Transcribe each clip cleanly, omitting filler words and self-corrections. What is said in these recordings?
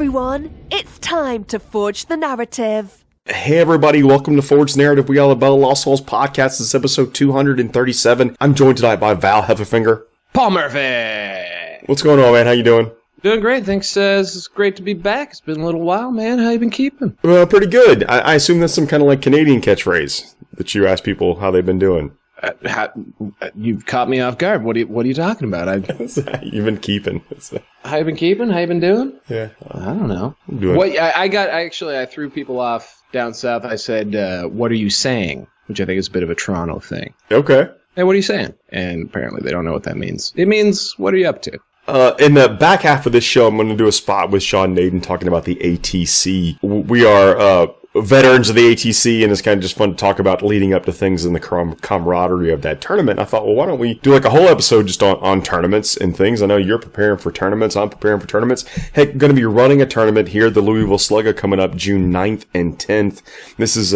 everyone. It's time to forge the narrative. Hey everybody, welcome to Forge Narrative. We are the Bell Lost Souls podcast. This is episode 237. I'm joined tonight by Val Hefferfinger. Paul Murphy! What's going on, man? How you doing? Doing great, thanks. It's great to be back. It's been a little while, man. How you been keeping? Pretty good. I assume that's some kind of like Canadian catchphrase that you ask people how they've been doing. You've caught me off guard. What are you talking about? You've been keeping. How you been keeping? How you been doing? Yeah. I don't know. I'm doing. What I threw people off down south. I said, what are you saying? Which I think is a bit of a Toronto thing. Okay. Hey, what are you saying? And apparently they don't know what that means. It means, what are you up to? In the back half of this show, I'm going to do a spot with Sean Naden talking about the ATC. We are veterans of the ATC, and it's kind of just fun to talk about leading up to things in the camaraderie of that tournament. And I thought, well, why don't we do like a whole episode just on tournaments and things? I know you're preparing for tournaments. I'm preparing for tournaments. Heck, going to be running a tournament here, the Louisville Slugger, coming up June 9th and 10th. This is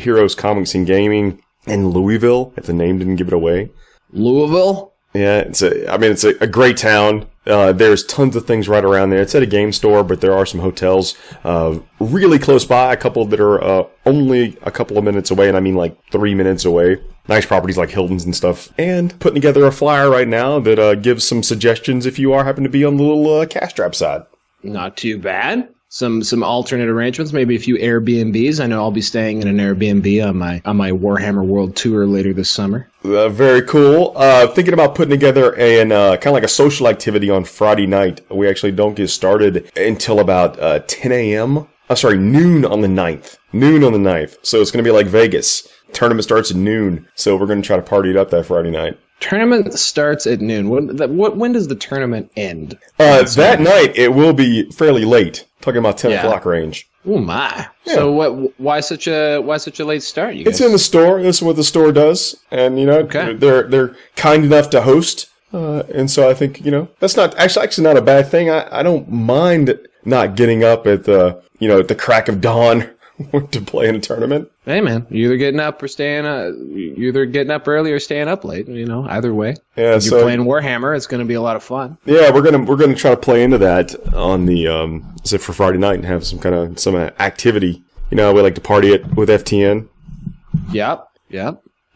Heroes Comics and Gaming in Louisville, if the name didn't give it away. Louisville? Yeah, it's a great town. There's tons of things right around there. It's at a game store, but there are some hotels really close by, a couple that are only a couple of minutes away, and I mean like 3 minutes away. Nice properties like Hilton's and stuff. And putting together a flyer right now that gives some suggestions if you happen to be on the little cash strap side. Not too bad. Some alternate arrangements, maybe a few Airbnbs. I know I'll be staying in an Airbnb on my Warhammer World Tour later this summer. Very cool. Thinking about putting together kind of like a social activity on Friday night. We actually don't get started until about 10 a.m. Noon on the 9th. Noon on the 9th. So it's going to be like Vegas. Tournament starts at noon. So we're going to try to party it up that Friday night. Tournament starts at noon. When does the tournament end? That night, it will be fairly late. Talking about 10 o'clock range. Oh my! Yeah. So why such a late start? You guys? It's in the store. This is what the store does, and Okay. they're kind enough to host, and so I think that's not actually not a bad thing. I don't mind not getting up at the at the crack of dawn to play in a tournament. Hey man, you're either getting up or staying. You're either getting up early or staying up late. Either way. Yeah, if you're playing Warhammer, it's going to be a lot of fun. Yeah, we're gonna try to play into that on the for Friday night and have some activity. We like to party it with FTN. Yep.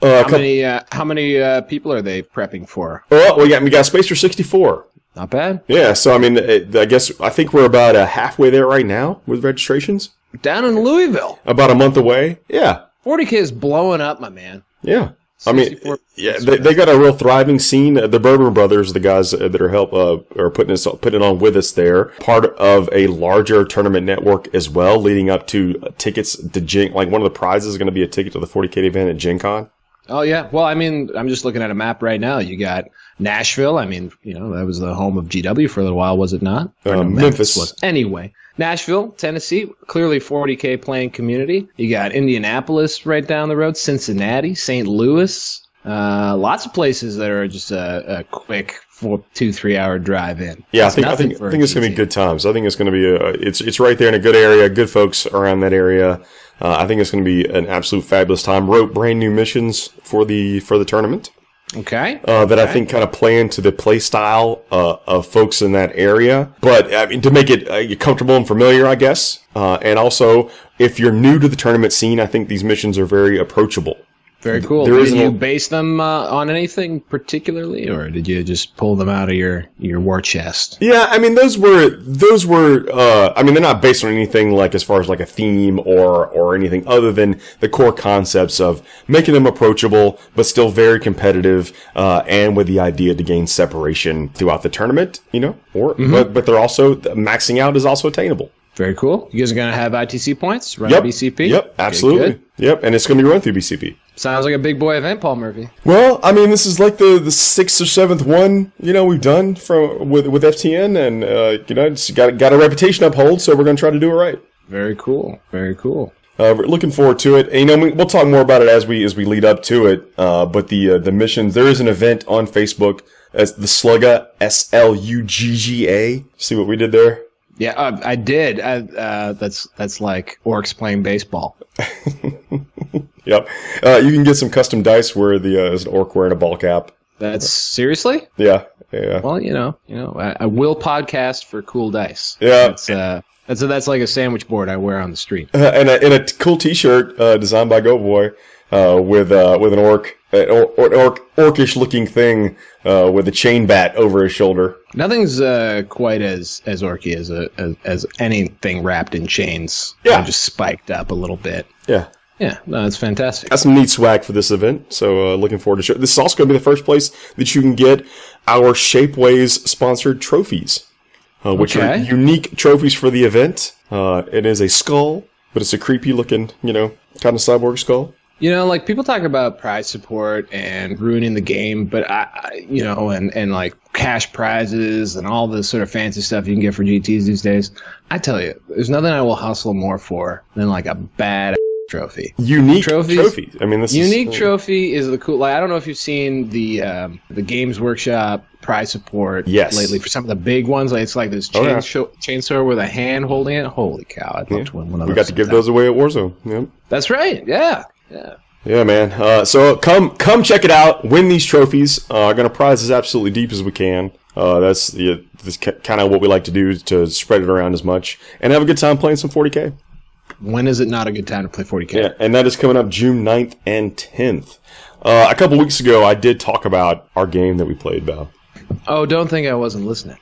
How many people are they prepping for? Oh, we got space for 64. Not bad. Yeah, so I think we're about halfway there right now with registrations. Down in Louisville. About a month away. Yeah. 40k is blowing up, my man. Yeah. They got a real thriving scene. The Bourbon Brothers, the guys that are putting it on with us there, part of a larger tournament network as well, leading up to tickets to Gen. Like one of the prizes is going to be a ticket to the 40k event at Gen Con. Oh yeah. Well, I'm just looking at a map right now. You got Nashville. That was the home of GW for a little while, was it not? Memphis was. Anyway. Nashville, Tennessee, clearly 40k playing community. You got Indianapolis right down the road, Cincinnati, St. Louis. Lots of places that are just a quick 2-3 hour drive in. Yeah, I think it's going to be good times. I think it's going to be it's right there in a good area, good folks around that area. I think it's going to be an absolute fabulous time. Wrote brand new missions for the tournament. Okay. That I think kind of play into the play style of folks in that area. But to make it comfortable and familiar, I guess. And also, if you're new to the tournament scene, I think these missions are very approachable. Very cool. Did you base them on anything particularly, or did you just pull them out of your war chest? Yeah, those were. They're not based on anything like as far as like a theme or anything other than the core concepts of making them approachable but still very competitive, and with the idea to gain separation throughout the tournament. But they're also maxing out is also attainable. Very cool. You guys are going to have ITC points, run BCP? Yep, absolutely. Okay, yep, and it's going to be run through BCP. Sounds like a big boy event, Paul Murphy. Well, this is like the 6th or 7th one, we've done with FTN, and, just got a reputation uphold, so we're going to try to do it right. Very cool. Very cool. We're looking forward to it. And, we'll talk more about it as we lead up to it. But the missions, there is an event on Facebook as the Slugga, SLUGGA. See what we did there? Yeah, I did. That's like orcs playing baseball. Yep. You can get some custom dice where there's an orc wearing a ball cap. That's seriously? Yeah. Yeah. Well, I will podcast for cool dice. Yeah. That's like a sandwich board I wear on the street. And a cool T-shirt designed by Go Boy with an orcish looking thing with a chain bat over his shoulder. Nothing's quite as orky as anything wrapped in chains. Yeah, and just spiked up a little bit. Yeah. Yeah, no, it's fantastic. That's some neat swag for this event, so looking forward to show. This is also going to be the first place that you can get our Shapeways sponsored trophies, which are unique trophies for the event. It is a skull, but it's a creepy looking, kind of cyborg skull. Like people talk about prize support and ruining the game, but and like cash prizes and all this sort of fancy stuff you can get for GTs these days. I tell you, there's nothing I will hustle more for than like a bad trophy. Unique trophy. I mean, trophy is the cool. Like, I don't know if you've seen the Games Workshop prize support lately for some of the big ones. Like it's like this chainsaw with a hand holding it. Holy cow! I'd love to win one of those. We got to give those away at Warzone. Yep. That's right. Yeah. Yeah, man. So come check it out. Win these trophies. Going to prize as absolutely deep as we can. That's kind of what we like to do, to spread it around as much and have a good time playing some 40k. When is it not a good time to play 40k? Yeah, and that is coming up June 9th and 10th. A couple weeks ago, I did talk about our game that we played, Val. Oh, don't think I wasn't listening.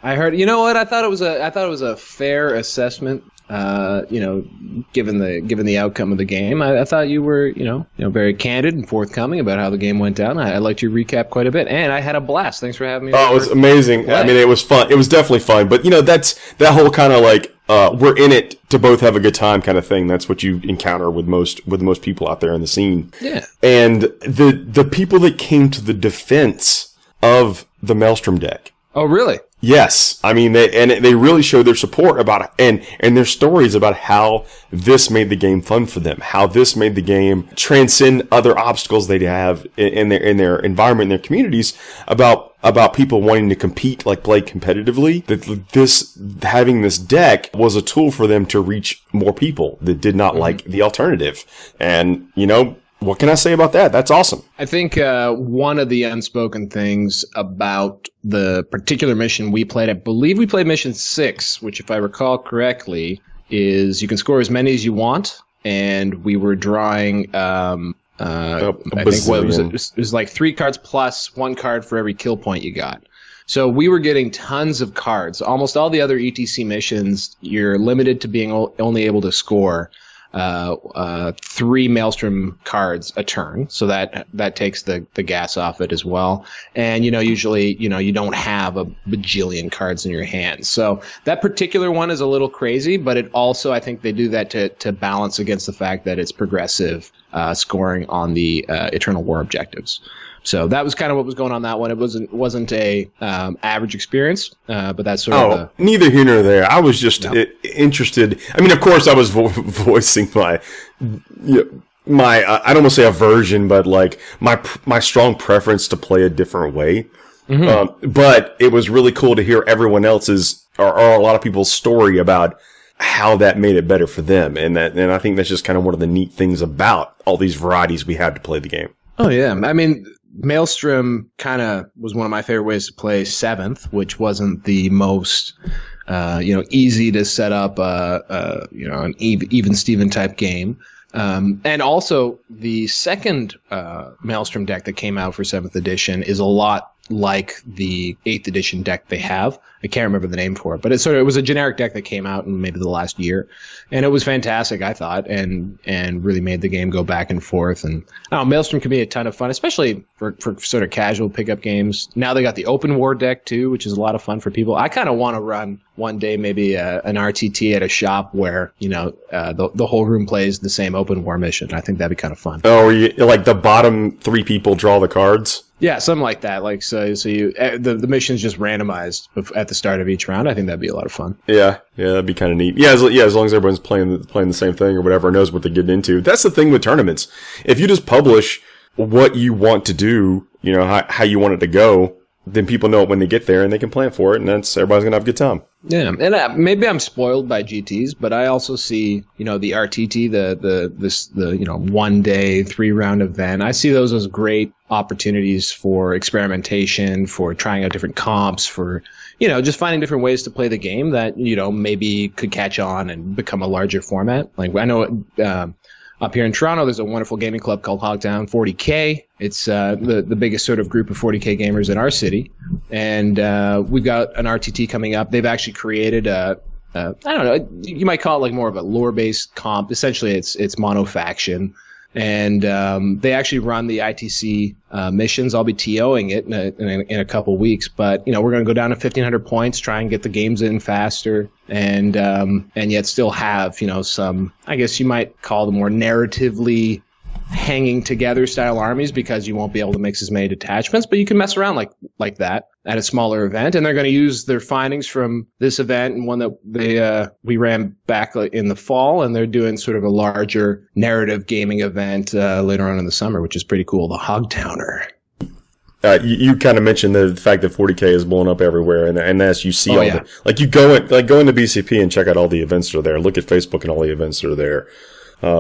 I heard. You know what? I thought it was a fair assessment. Given the outcome of the game, I thought you were very candid and forthcoming about how the game went down. I liked your recap quite a bit, and I had a blast. Thanks for having me. Oh, it was amazing. I mean, it was fun. It was definitely fun. But that's that whole kind of like we're in it to both have a good time kind of thing. That's what you encounter with most people out there in the scene. Yeah. And the people that came to the defense of the Maelstrom deck. Oh, really? Yes. I mean, they really showed their support about it and their stories about how this made the game fun for them, how this made the game transcend other obstacles they have in their environment, in their communities, about people wanting to compete, like play competitively. That having this deck was a tool for them to reach more people that did not like the alternative. And, what can I say about that? That's awesome. I think one of the unspoken things about the particular mission we played, I believe we played mission 6, which if I recall correctly, is you can score as many as you want, and we were drawing I think it was like 3 cards plus 1 card for every kill point you got. So we were getting tons of cards. Almost all the other ETC missions, you're limited to being only able to score 3 Maelstrom cards a turn, so that takes the gas off it as well. And usually you don't have a bajillion cards in your hands, so that particular one is a little crazy. But it also, I think they do that to balance against the fact that it's progressive scoring on the Eternal War objectives. So that was kind of what was going on that one. It wasn't a average experience, but that's sort of neither here nor there. I was just interested. I mean, of course, I was voicing my I don't want to say aversion, but like my strong preference to play a different way. Mm-hmm. But it was really cool to hear everyone else's or a lot of people's story about how that made it better for them, and I think that's just kind of one of the neat things about all these varieties we have to play the game. Oh yeah, I mean, Maelstrom kind of was one of my favorite ways to play 7th, which wasn't the most, easy to set up, an even Steven type game. And also the second, Maelstrom deck that came out for 7th edition is a lot like the 8th edition deck they have. I can't remember the name for it, but it was a generic deck that came out in maybe the last year, and it was fantastic, I thought, and really made the game go back and forth. And Maelstrom can be a ton of fun, especially for sort of casual pickup games. Now they got the Open War deck too, which is a lot of fun for people. I kind of want to run one day maybe an RTT at a shop where the whole room plays the same Open War mission. I think that'd be kind of fun. Oh, like the bottom 3 people draw the cards? Yeah, something like that. Like so you the mission's just randomized at the start of each round. I think that'd be a lot of fun. Yeah, that'd be kind of neat. Yeah, as long as everyone's playing the same thing or whatever, knows what they're getting into. That's the thing with tournaments. If you just publish what you want to do, how you want it to go, then people know it when they get there and they can plan for it, and everybody's gonna have a good time. Yeah, and maybe I'm spoiled by GTs, but I also see, the RTT, the 1 day 3-round event. I see those as great opportunities for experimentation, for trying out different comps, for just finding different ways to play the game that maybe could catch on and become a larger format. Like I know up here in Toronto, there's a wonderful gaming club called Hogtown 40k. It's the biggest sort of group of 40k gamers in our city, and we've got an RTT coming up. They've actually created I don't know, you might call it like more of a lore-based comp. Essentially, it's mono-faction, and they actually run the ITC Missions. I'll be TOing it in a couple weeks, but we're going to go down to 1,500 points, try and get the games in faster, and yet still have some, I guess you might call them more narratively hanging together style armies, because you won't be able to mix as many detachments, but you can mess around like that at a smaller event. And they're going to use their findings from this event and one that we ran back in the fall, and they're doing sort of a larger narrative gaming event later on in the summer, which is pretty cool, the Hogtowner. You kind of mentioned the fact that 40k is blowing up everywhere, and as you see you go into BCP and check out all the events that are there. Look at Facebook and all the events that are there. We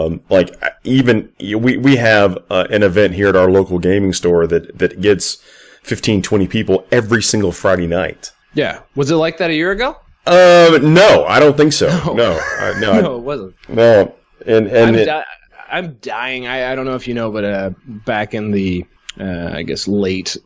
have an event here at our local gaming store that gets 15, 20 people every single Friday night. Yeah. Was it like that a year ago? No, I don't think so. No, no, it wasn't. No, and I'm dying. I don't know if you know, but back in the I guess late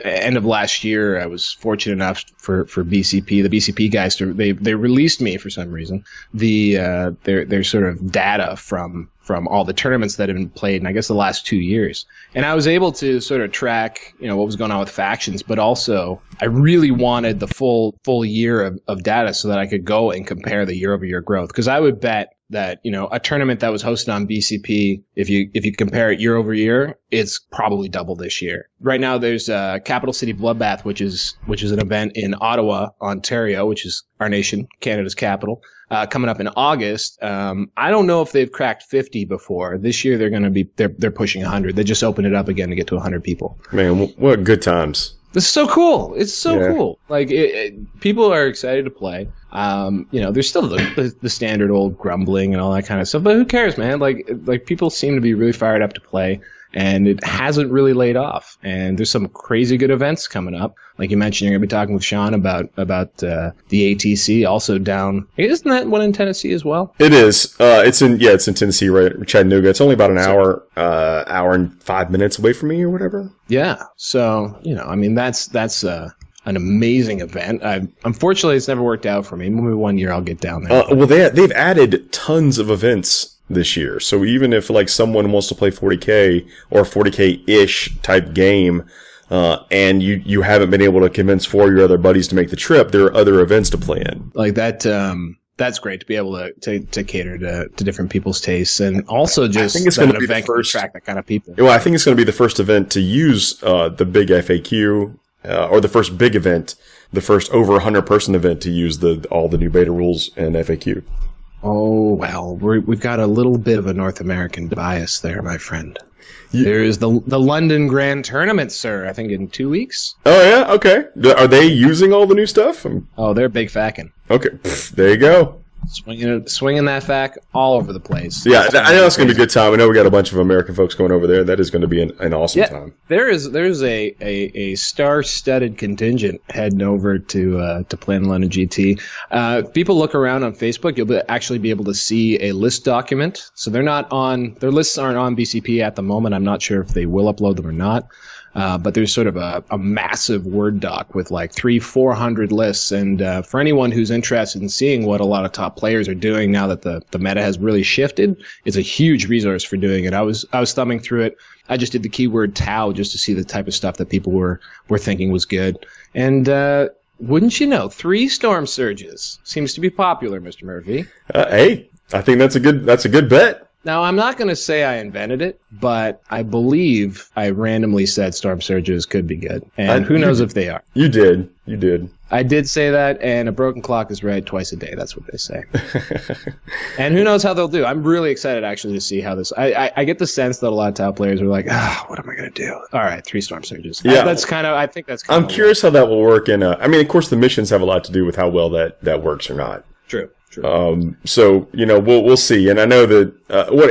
end of last year, I was fortunate enough for BCP, the BCP guys, they released me for some reason their sort of data from all the tournaments that have been played in, I guess, the last 2 years. And I was able to sort of track, what was going on with factions, but also I really wanted the full year of data so that I could go and compare the year-over-year growth. Because I would bet that, a tournament that was hosted on BCP, if you compare it year over year, it's probably double this year. Right now, there's Capital City Bloodbath, which is an event in Ottawa, Ontario, which is our nation, Canada's capital, coming up in August. I don't know if they've cracked 50 before. This year, they're pushing 100. They just opened it up again to get to 100 people. Man, what good times. This is so cool. It's so cool. Like, people are excited to play. There's still the standard old grumbling and all that kind of stuff, but who cares, man? Like people seem to be really fired up to play, and it hasn't really laid off. And there's some crazy good events coming up. Like you mentioned, you're going to be talking with Sean about the ATC, also down. Isn't that one in Tennessee as well? It is. It's in Tennessee, right? Chattanooga. It's only about an hour and 5 minutes away from me or whatever. Yeah. So, that's an amazing event. Unfortunately, it's never worked out for me. Maybe one year I'll get down there. Well, they've added tons of events this year. So even if someone wants to play 40k or 40k-ish type game, and you haven't been able to convince 4 of your other buddies to make the trip, there are other events to play in. Like that. That's great to be able to cater to different people's tastes, and also just I think it's going to be event the first attract that kind of people. Well, I think it's going to be the first event to use the big FAQ, or the first big event, the first over 100-person event to use all the new beta rules and FAQ. Oh, well, we've got a little bit of a North American bias there, my friend. Yeah. There is the London Grand Tournament, sir, I think in 2 weeks. Oh, yeah? Okay. Are they using all the new stuff? Oh, they're big facking. Okay. There you go. Swinging that fact all over the place. Yeah, I know it's going to be a good time. I know we got a bunch of American folks going over there. That is going to be an awesome time. There's a star-studded contingent heading over to play in London GT. People look around on Facebook, you'll actually be able to see a list document. So their lists aren't on BCP at the moment. I'm not sure if they will upload them or not. But there's sort of a massive Word doc with like 300-400 lists. And for anyone who's interested in seeing what a lot of top players are doing now that the meta has really shifted, it's a huge resource for doing it. I was thumbing through it. I just did the keyword Tau just to see the type of stuff that people were thinking was good. And wouldn't you know, 3 Storm Surges seems to be popular, Mr. Murphy. Hey, I think that's a good bet. Now, I'm not going to say I invented it, but I believe I randomly said Storm Surges could be good. And who knows if they are. You did. I did say that, and a broken clock is right twice a day. That's what they say. And who knows how they'll do. I'm really excited, actually, to see how this... I get the sense that a lot of top players are like, what am I going to do? All right, 3 Storm Surges. Yeah. I think that's kind of... I'm curious how that will work. And I mean, of course, the missions have a lot to do with how well that works or not. True. So, we'll see. And I know that,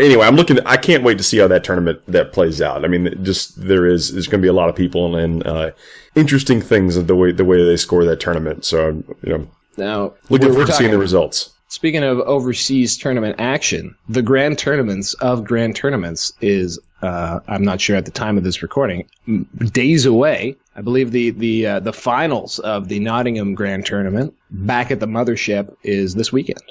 anyway, I can't wait to see how that tournament that plays out. I mean, there's going to be a lot of people and interesting things of the way they score that tournament. So, now looking forward to seeing the results. Speaking of overseas tournament action, the Grand Tournaments of Grand Tournaments is, I'm not sure at the time of this recording, days away. I believe the finals of the Nottingham Grand Tournament back at the Mothership is this weekend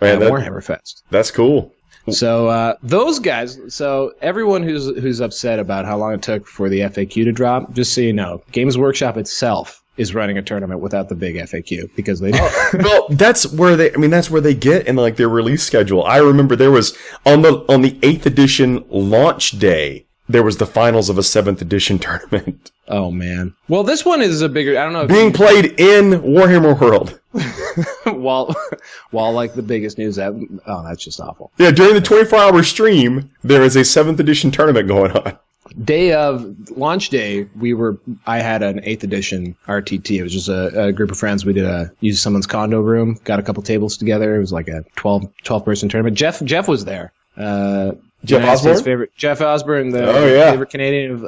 at Warhammer Fest. That's cool. So those guys, so everyone who's upset about how long it took for the FAQ to drop, just so you know, Games Workshop itself is running a tournament without the big FAQ because they well, that's where they get in like their release schedule. I remember there was on the 8th edition launch day, there was the finals of a 7th edition tournament. Oh man. Well, this one is a bigger, I don't know. Being played in Warhammer World. while like the biggest news that's just awful. Yeah, during the 24-hour stream, there is a 7th edition tournament going on. Day of launch day, I had an 8th edition RTT. It was just a group of friends. We did use someone's condo room, got a couple tables together. It was like a 12 person tournament. Jeff was there. Jeff Osborne? Jeff Osborne, the favorite Canadian of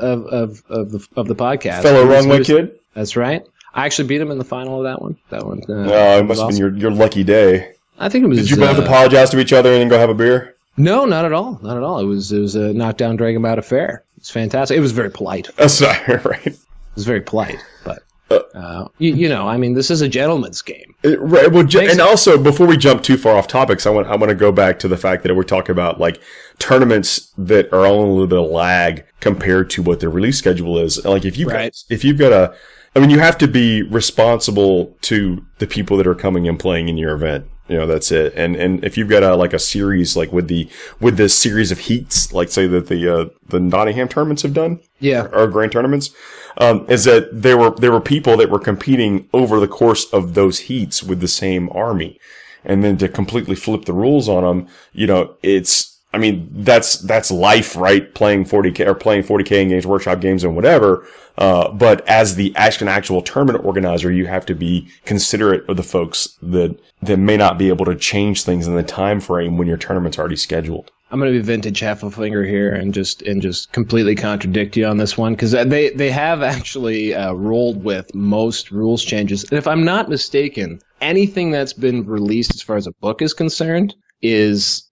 the podcast. Fellow runway kid? That's right. I actually beat him in the final of that one. It must have been your lucky day. I think it was. Did you both apologize to each other and then go have a beer? No, not at all. Not at all. It was a knockdown, drag him out affair. It's fantastic. It was very polite. That's right. It was very polite, but I mean, this is a gentleman's game. Right. Well, and also before we jump too far off topics, I want to go back to the fact that we're talking about like tournaments that are on a little bit of lag compared to what their release schedule is. Like if you've got you have to be responsible to the people that are coming and playing in your event. That's it. And if you've got a series like with the series of heats, like say that the Nottingham tournaments have done, or grand tournaments, is that there were people that were competing over the course of those heats with the same army, and then to completely flip the rules on them, that's life, right? Playing 40k or playing 40k in Games Workshop games and whatever. But as the actual tournament organizer, you have to be considerate of the folks that may not be able to change things in the time frame when your tournament's already scheduled. I'm going to be vintage Heffelfinger here and just completely contradict you on this one because they have actually rolled with most rules changes. And if I'm not mistaken, anything that's been released as far as a book is concerned is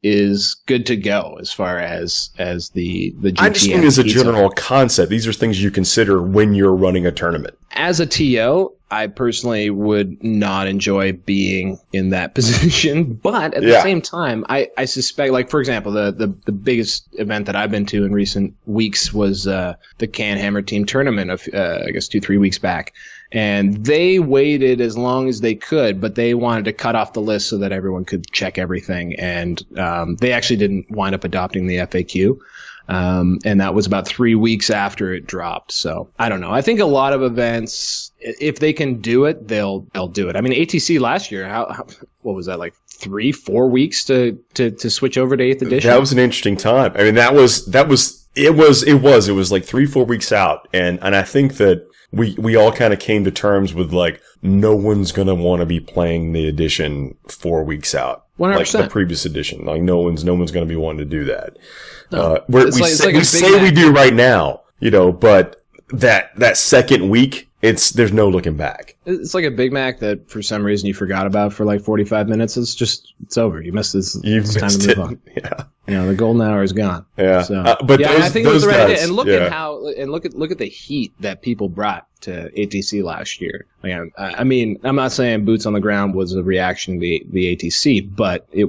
good to go as far as the GTM. I just think as a general concept, these are things you consider when you're running a tournament. As a TO, I personally would not enjoy being in that position, but at the same time, I suspect, like for example, the biggest event that I've been to in recent weeks was the Can Hammer Team tournament of I guess 2-3 weeks back. And they waited as long as they could, but they wanted to cut off the list so that everyone could check everything. And they actually didn't wind up adopting the FAQ. And that was about 3 weeks after it dropped. So I don't know. I think a lot of events, if they can do it, they'll do it. I mean, ATC last year, what was that, like 3-4 weeks to switch over to 8th edition? That was an interesting time. I mean, it was like 3-4 weeks out. And I think that we all kind of came to terms with like, no one's going to want to be playing the edition 4 weeks out. 100%. Like the previous edition. Like no one's going to be wanting to do that. No. We say we do right now, but that second week, there's no looking back. It's like a Big Mac that for some reason you forgot about for like 45 minutes. It's over. You missed this. You've time missed to move it. On. Yeah. The golden hour is gone. Yeah. So, but I think it was the right idea. And look at look at the heat that people brought to ATC last year. I mean, I'm not saying boots on the ground was a reaction to the ATC, but it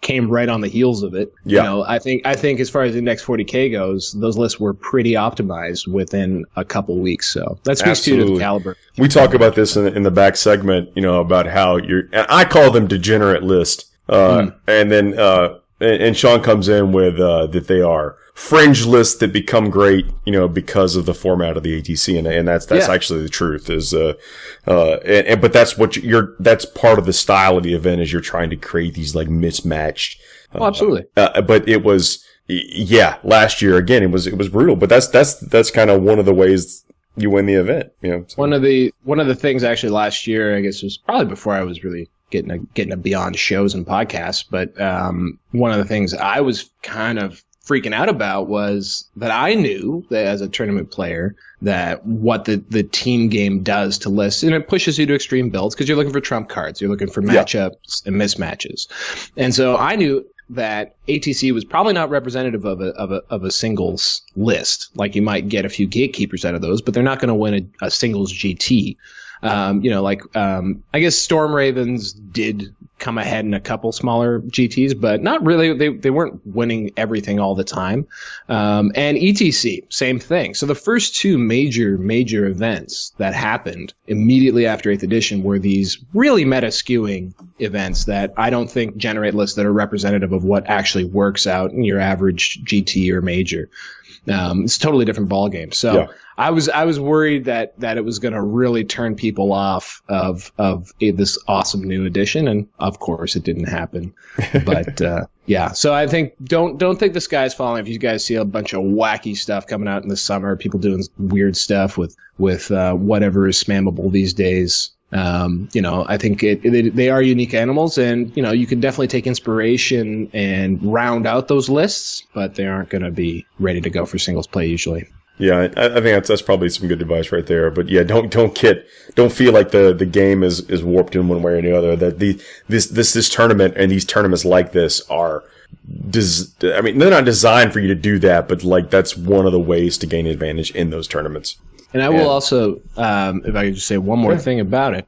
came right on the heels of it. Yeah. I think as far as Index 40k goes, those lists were pretty optimized within a couple weeks. So that speaks to the caliber. We talk about this in the back segment, about how I call them degenerate lists. And then, and Sean comes in with that they are fringe lists that become great, because of the format of the ATC, and that's actually the truth. Is but that's that's part of the style of the event, is you're trying to create these like mismatched. Absolutely. But it was, last year again it was brutal. But that's kind of one of the ways you win the event. So. One of the things actually last year, I guess, was probably before I was really getting a beyond shows and podcasts. But one of the things I was kind of freaking out about was that I knew that as a tournament player that what the team game does to lists, and it pushes you to extreme builds because you're looking for trump cards, you're looking for matchups and mismatches, and so I knew that ATC was probably not representative of a singles list. Like you might get a few gatekeepers out of those, but they're not going to win a singles GT. I guess Storm Ravens did come ahead in a couple smaller GTs, but not really. They weren't winning everything all the time. And ETC, same thing. So the first two major events that happened immediately after 8th edition were these really meta skewing events that I don't think generate lists that are representative of what actually works out in your average GT or major. It's a totally different ballgame. So I was worried that it was going to really turn people off of this awesome new edition, and of course it didn't happen. But so I think don't think the sky's falling if you guys see a bunch of wacky stuff coming out in the summer, people doing weird stuff with whatever is spammable these days. I think they are unique animals, and you can definitely take inspiration and round out those lists, but they aren't going to be ready to go for singles play usually. Yeah, I think that's probably some good advice right there. But yeah, don't feel like the game is warped in one way or the other. That this tournament and these tournaments like this are, they're not designed for you to do that, but like that's one of the ways to gain advantage in those tournaments. And I will also, if I could just say one more thing about it,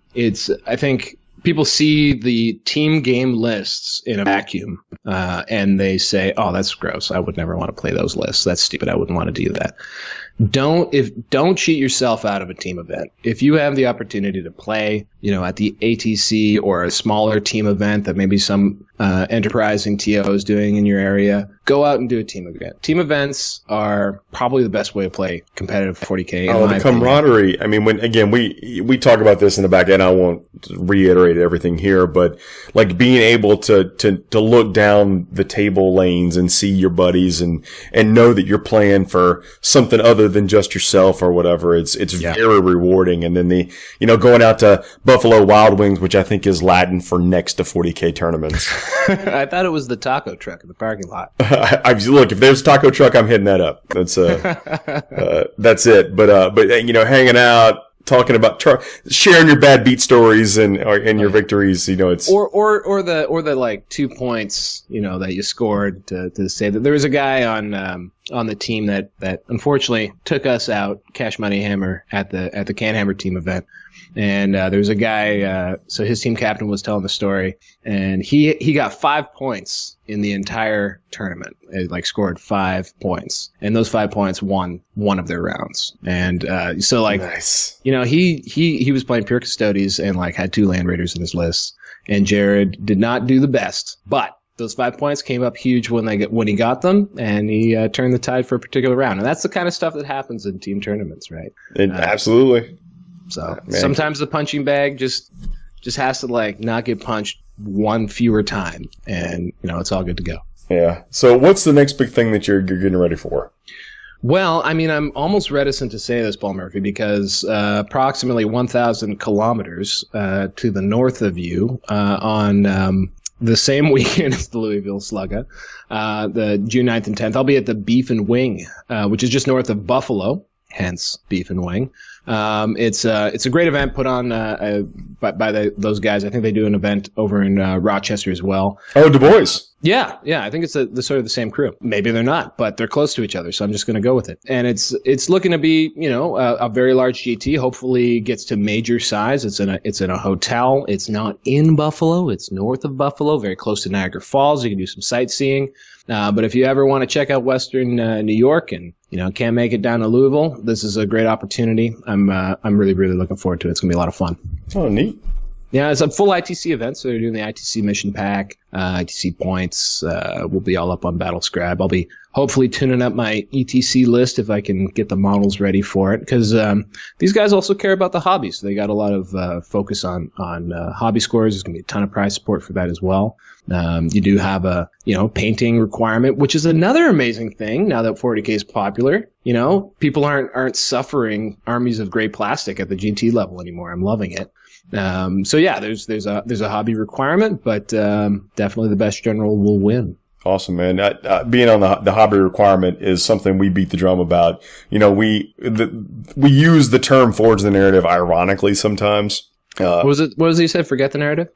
I think people see the team game lists in a vacuum, and they say, "Oh, that's gross. I would never want to play those lists. That's stupid. I wouldn't want to do that." Don't cheat yourself out of a team event. If you have the opportunity to play, at the ATC or a smaller team event that maybe some enterprising TO is doing in your area, go out and do a team event. Team events are probably the best way to play competitive 40K. Oh, the camaraderie. Opinion. When again we talk about this in the back end, I won't reiterate everything here, but like being able to look down the table lanes and see your buddies and know that you're playing for something other than just yourself or whatever. It's very rewarding. And then going out to Buffalo Wild Wings, which I think is Latin for next to 40K tournaments. I thought it was the taco truck in the parking lot. Look, if there's a taco truck, I'm hitting that up. That's that's it. But hanging out, talking about sharing your bad beat stories and your victories, it's or the like 2 points, that you scored to say that there was a guy on the team that unfortunately took us out, Cash Money Hammer, at the Can Hammer team event. And there was a guy, so his team captain was telling the story, and he got 5 points in the entire tournament. It scored 5 points, and those 5 points won one of their rounds. And so nice. He was playing pure Custodes and had 2 Land Raiders in his list, and Jared did not do the best, but those 5 points came up huge when he got them, and he turned the tide for a particular round. And that's the kind of stuff that happens in team tournaments, right? Absolutely. So sometimes the punching bag just has to not get punched one fewer time, and it's all good to go. Yeah. So what's the next big thing that you're getting ready for? Well, I'm almost reticent to say this, Paul Murphy, because approximately 1,000 kilometers to the north of you on the same weekend as the Louisville Slugga, the June 9th and 10th, I'll be at the Beef and Wing, which is just north of Buffalo, hence Beef and Wing. It's a great event put on by those guys. I think they do an event over in Rochester as well. Oh, Du Bois. Yeah. I think it's the sort of the same crew. Maybe they're not, but they're close to each other, so I'm just going to go with it. And it's looking to be a very large GT. Hopefully, gets to major size. It's in a hotel. It's not in Buffalo. It's north of Buffalo, very close to Niagara Falls. You can do some sightseeing. But if you ever want to check out Western New York and can't make it down to Louisville, this is a great opportunity. I'm really looking forward to it. It's gonna be a lot of fun. Oh, neat. Yeah, it's a full ITC event, so they're doing the ITC mission pack, ITC points. We'll be all up on Battlescribe. I'll be hopefully tuning up my ETC list if I can get the models ready for it, because these guys also care about the hobby, so they got a lot of focus on hobby scores. There's going to be a ton of prize support for that as well. You do have a painting requirement, which is another amazing thing now that 40k is popular. People aren't suffering armies of gray plastic at the GT level anymore. I'm loving it. So yeah, there's a hobby requirement, but definitely the best general will win. Awesome, man. Being on the hobby requirement is something we beat the drum about. We use the term forge the narrative ironically sometimes. What was it you said? Forget the narrative?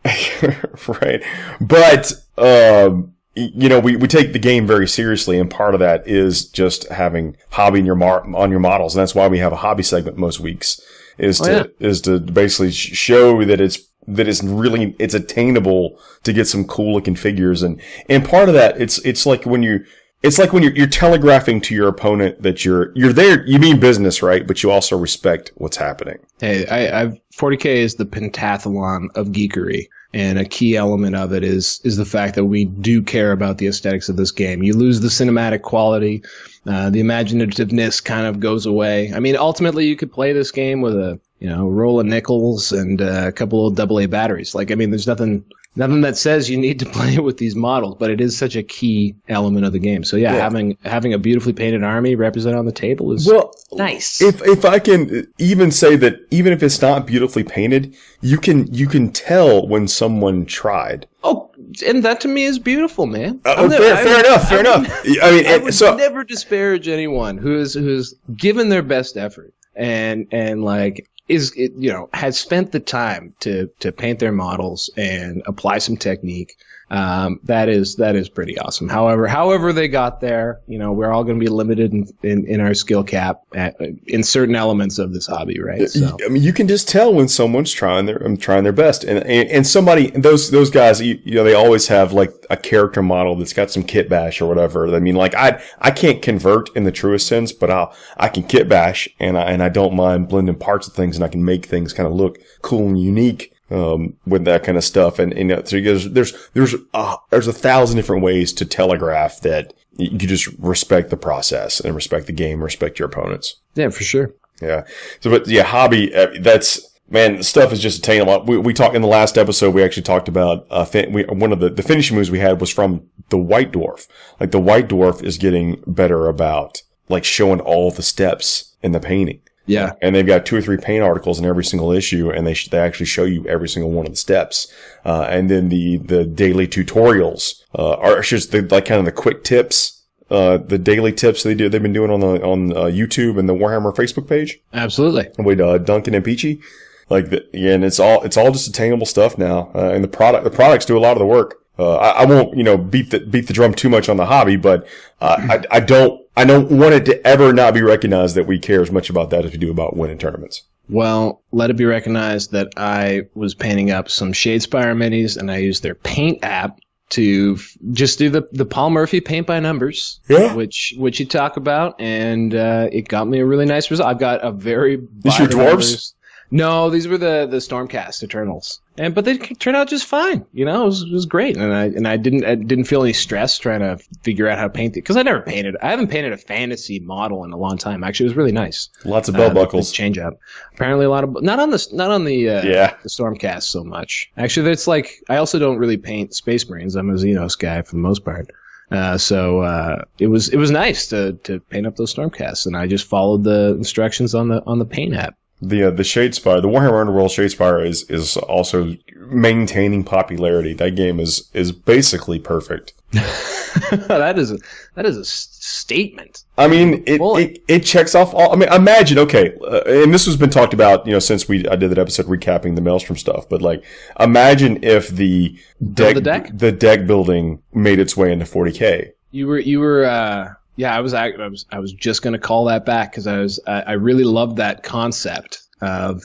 Right. But, we take the game very seriously, and part of that is just having hobby on your models. And that's why we have a hobby segment most weeks, is to basically show that it's attainable to get some cool looking figures. And part of that, it's like when you're telegraphing to your opponent that you're there, you mean business, right? But you also respect what's happening. Hey, 40k is the pentathlon of geekery, and a key element of it is the fact that we do care about the aesthetics of this game. You lose the cinematic quality, the imaginativeness kind of goes away. I mean, ultimately, you could play this game with a roll of nickels and a couple of AA batteries. There's nothing that says you need to play with these models, but it is such a key element of the game. So yeah. having a beautifully painted army represented on the table is nice. If I can even say that, even if it's not beautifully painted, you can tell when someone tried. Oh, and that to me is beautiful, man. Fair enough. I would never disparage anyone who's given their best effort and has spent the time to paint their models and apply some technique. That is pretty awesome. However they got there, we're all going to be limited in our skill cap in certain elements of this hobby, right? So. You can just tell when someone's trying their best, and somebody, those guys, they always have like a character model that's got some kit bash or whatever. I can't convert in the truest sense, but I can kit bash, and I don't mind blending parts of things, and I can make things kind of look cool and unique. With that kind of stuff, and so there's 1,000 different ways to telegraph that you just respect the process and respect the game, respect your opponents. Yeah, for sure. Yeah. So, but yeah, hobby. Stuff is just attainable. We talked in the last episode. We actually talked about one of the finishing moves we had was from the White Dwarf. Like the White Dwarf is getting better about like showing all the steps in the painting. Yeah. And they've got 2 or 3 paint articles in every single issue, and they actually show you every single one of the steps. And then the daily tutorials, are just the quick tips, the daily tips they've been doing on YouTube and the Warhammer Facebook page. Absolutely. With, Duncan and Peachy. And it's all just attainable stuff now. And the products do a lot of the work. I won't, beat the drum too much on the hobby, but, I don't want it to ever not be recognized that we care as much about that as we do about winning tournaments. Well, let it be recognized that I was painting up some Shadespire minis, and I used their paint app to just do the Paul Murphy paint by numbers, which you talk about, and it got me a really nice result. I've got a very These your dwarves? No, these were the Stormcast Eternals, but they turned out just fine. It was great, and I didn't feel any stress trying to figure out how to paint it, because I haven't painted a fantasy model in a long time. Actually, it was really nice. Lots of belt buckles. Change up. Apparently, a lot of not on the Stormcast so much. Actually, it's like I also don't really paint Space Marines. I'm a Xenos guy for the most part. So it was nice to paint up those Stormcasts, and I just followed the instructions on the paint app. The Shadespire, the Warhammer Underworld Shadespire is also maintaining popularity. That game is basically perfect. That is a statement. I mean, it checks off all. I mean, imagine, okay, and this has been talked about, since I did that episode recapping the Maelstrom stuff. But imagine if the deck building made its way into 40k. You were. Yeah, I was just going to call that back, because I really loved that concept of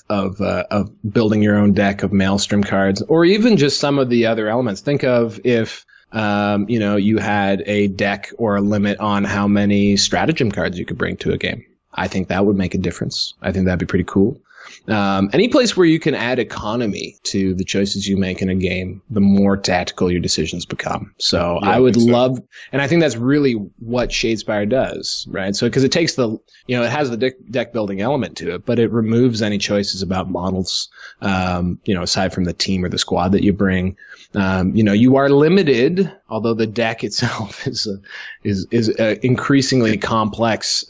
building your own deck of Maelstrom cards, or even just some of the other elements. Think of if you had a deck or a limit on how many stratagem cards you could bring to a game. I think that would make a difference. I think that'd be pretty cool. Any place where you can add economy to the choices you make in a game, the more tactical your decisions become. So I would love, and I think that's really what Shadespire does, right? So because it takes it has the deck building element to it, but it removes any choices about models, aside from the team or the squad that you bring. You are limited, although the deck itself is an increasingly complex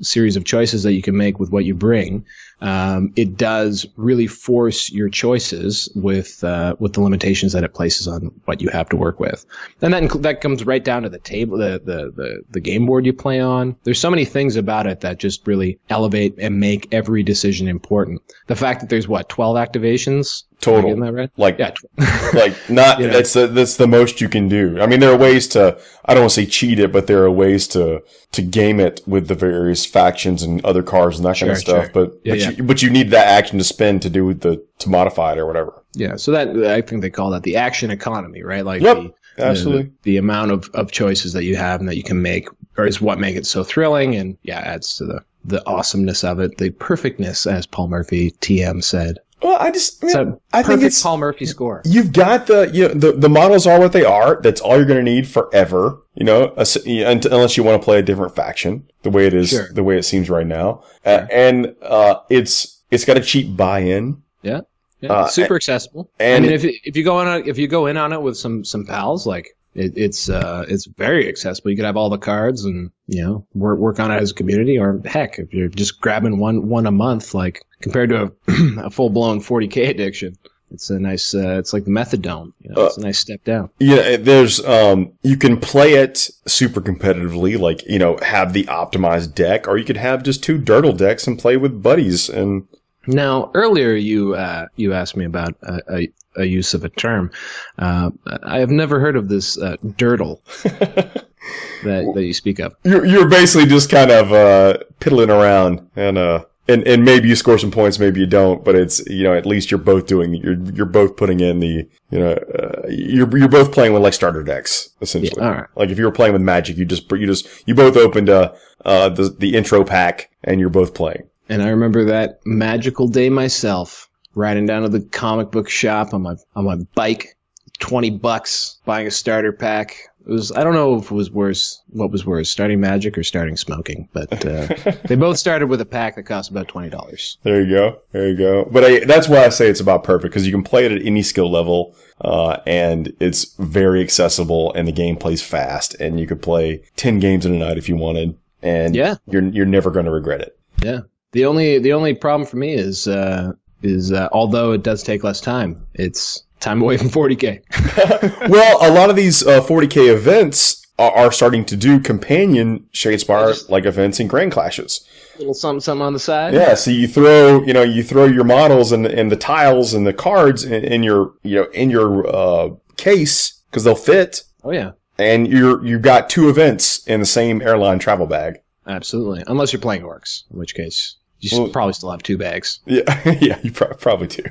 series of choices that you can make with what you bring. It does really force your choices with the limitations that it places on what you have to work with, and that comes right down to the table, the game board you play on. There's so many things about it that just really elevate and make every decision important. The fact that there's 12 activations total, am I right? That's the most you can do. I mean, there are ways to, I don't want to say cheat it, but there are ways to game it with the various factions and other cards and that kind of stuff. Sure. But you need that action to spend to modify it or whatever. Yeah. So that, I think they call that the action economy, right? Like absolutely. The amount of choices that you have and that you can make is what make it so thrilling, and adds to the awesomeness of it, the perfectness, as Paul Murphy TM said. Well, I think it's Paul Murphy score. You've got the models are what they are. That's all you're going to need forever. Unless you want to play a different faction, the way it is, the way it seems right now, and it's got a cheap buy-in. Yeah, super accessible. And I mean, if you go in on it with some pals, like it's very accessible. You could have all the cards and work on it as a community, or heck, if you're just grabbing one a month, like compared to a full blown 40k addiction, it's a nice. It's like the methadone. It's a nice step down. Yeah, there's you can play it super competitively, like have the optimized deck, or you could have just 2 Dirtle decks and play with buddies. And now earlier you asked me about a use of a term. I have never heard of this dirtle that you speak of. You're basically just kind of piddling around, and maybe you score some points, maybe you don't. But it's at least you're both you're both putting in the you're both playing with like starter decks essentially. Yeah, all right. Like if you were playing with Magic, you both opened the intro pack and you're both playing. And I remember that magical day myself, riding down to the comic book shop on my bike, $20, buying a starter pack. It was, I don't know if it was worse, what was worse, starting Magic or starting smoking, but they both started with a pack that cost about $20. There you go. But that's why I say it's about perfect, because you can play it at any skill level, and it's very accessible, and the game plays fast, and you could play 10 games in a night if you wanted, and you're never going to regret it. Yeah. The only problem for me is although it does take less time, it's time away from 40k. Well, a lot of these 40k events are starting to do companion Shadespire like events and Grand Clashes. A little something on the side. Yeah, so you throw your models and the tiles and the cards in your case because they'll fit. Oh yeah. And you've got 2 events in the same airline travel bag. Absolutely, unless you're playing orcs, in which case you should probably still have 2 bags. Yeah, you probably do.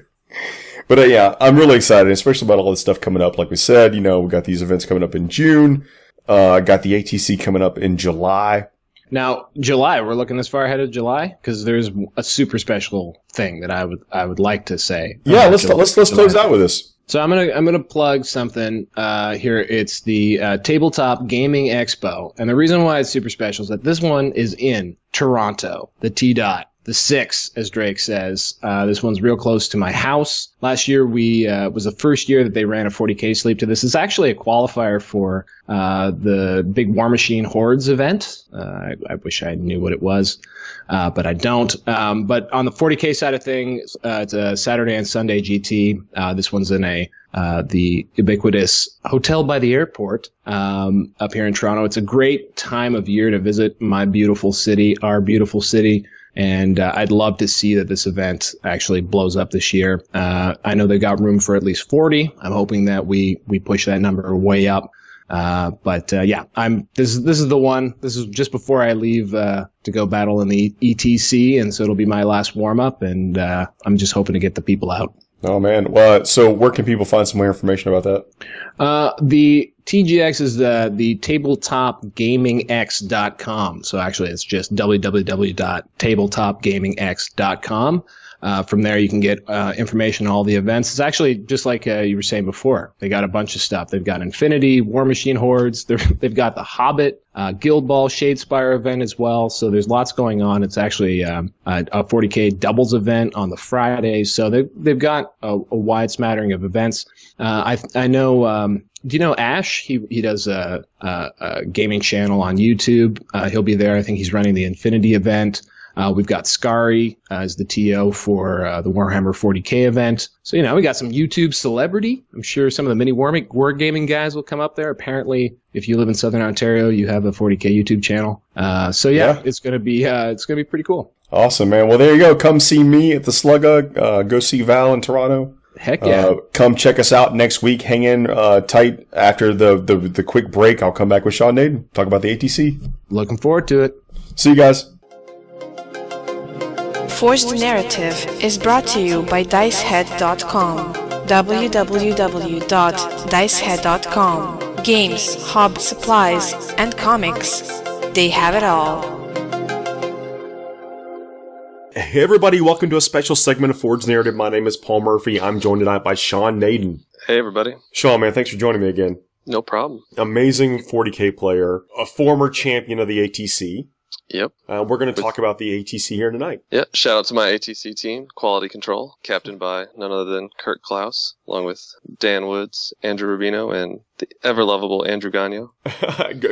But I'm really excited, especially about all this stuff coming up. Like we said, we got these events coming up in June. Got the ATC coming up in July. Now, July, we're looking this far ahead of July because there's a super special thing that I would like to say. Yeah, let's close out with this. So I'm gonna plug something here. It's the Tabletop Gaming Expo, and the reason why it's super special is that this one is in Toronto, the T-Dot, the 6, as Drake says. This one's real close to my house. Last year was the first year that they ran a 40k sleep to this. It's actually a qualifier for the big War Machine Hordes event. I wish I knew what it was, but I don't. But on the 40k side of things, it's a Saturday and Sunday GT. This one's in the ubiquitous Hotel by the Airport up here in Toronto. It's a great time of year to visit my beautiful city, our beautiful city. And I'd love to see that this event actually blows up this year. I know they got room for at least 40. I'm hoping that we push that number way up. But this is the one. This is just before I leave to go battle in the ETC, and so it'll be my last warm up. And I'm just hoping to get the people out. Oh man! Well, so where can people find some more information about that? The TGX is the tabletopgamingx.com. So actually, it's just www.tabletopgamingx.com. From there, you can get information on all the events. It's actually just like you were saying before. They got a bunch of stuff. They've got Infinity, War Machine Hordes. They've got the Hobbit, Guild Ball, Shadespire event as well. So there's lots going on. It's actually a 40K doubles event on the Friday. So they've got a wide smattering of events. I know. Do you know Ash? He does a gaming channel on YouTube. He'll be there. I think he's running the Infinity event. We've got Scary as the TO for the Warhammer 40k event. So, we got some YouTube celebrity. I'm sure some of the mini wargaming guys will come up there. Apparently, if you live in Southern Ontario, you have a 40k YouTube channel. So it's gonna be pretty cool. Awesome, man. Well, there you go. Come see me at the Slugga. Go see Val in Toronto. Heck yeah. Come check us out next week. Hang in tight after the quick break. I'll come back with Sean Naden. Talk about the ATC. Looking forward to it. See you guys. Forged Narrative is brought to you by Dicehead.com. www.dicehead.com. Games, hobby, supplies, and comics. They have it all. Hey everybody, welcome to a special segment of Forged Narrative. My name is Paul Murphy. I'm joined tonight by Sean Naden. Hey everybody. Sean, man, thanks for joining me again. No problem. Amazing 40k player, a former champion of the ATC. Yep. We're going to talk about the ATC here tonight. Yeah, shout out to my ATC team, Quality Control, captained by none other than Kurt Klaus, along with Dan Woods, Andrew Rubino, and the ever-lovable Andrew Gagno.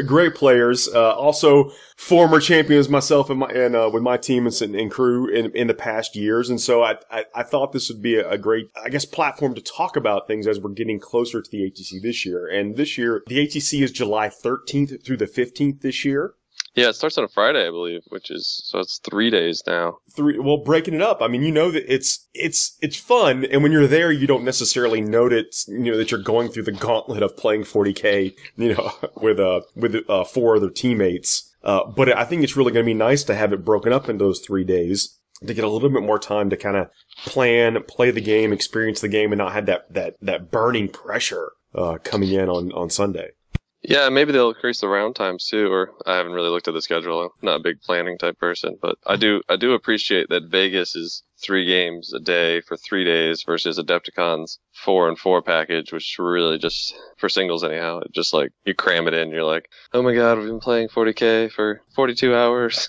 Great players. Also, former champions myself and with my team and crew in the past years. And so I thought this would be a great, platform to talk about things as we're getting closer to the ATC this year. And this year, the ATC is July 13th through the 15th this year. Yeah, it starts on a Friday, I believe, so it's 3 days now. Breaking it up. I mean, that it's fun, and when you're there, you don't necessarily notice, that you're going through the gauntlet of playing 40k, with 4 other teammates. But I think it's really going to be nice to have it broken up into those 3 days to get a little bit more time to kind of plan, play the game, experience the game, and not have that burning pressure coming in on Sunday. Yeah, maybe they'll increase the round times too, or I haven't really looked at the schedule. I'm not a big planning type person, but I do appreciate that Vegas is 3 games a day for 3 days versus Adepticon's 4 and 4 package, which really just, for singles anyhow, it just like, you cram it in, you're like, oh my god, we've been playing 40k for 42 hours.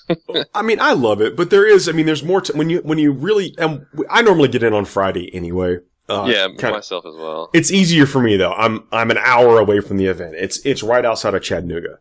I mean, I love it, but there's more when you really, and I normally get in on Friday anyway. Myself as well. It's easier for me though. I'm an hour away from the event. It's right outside of Chattanooga.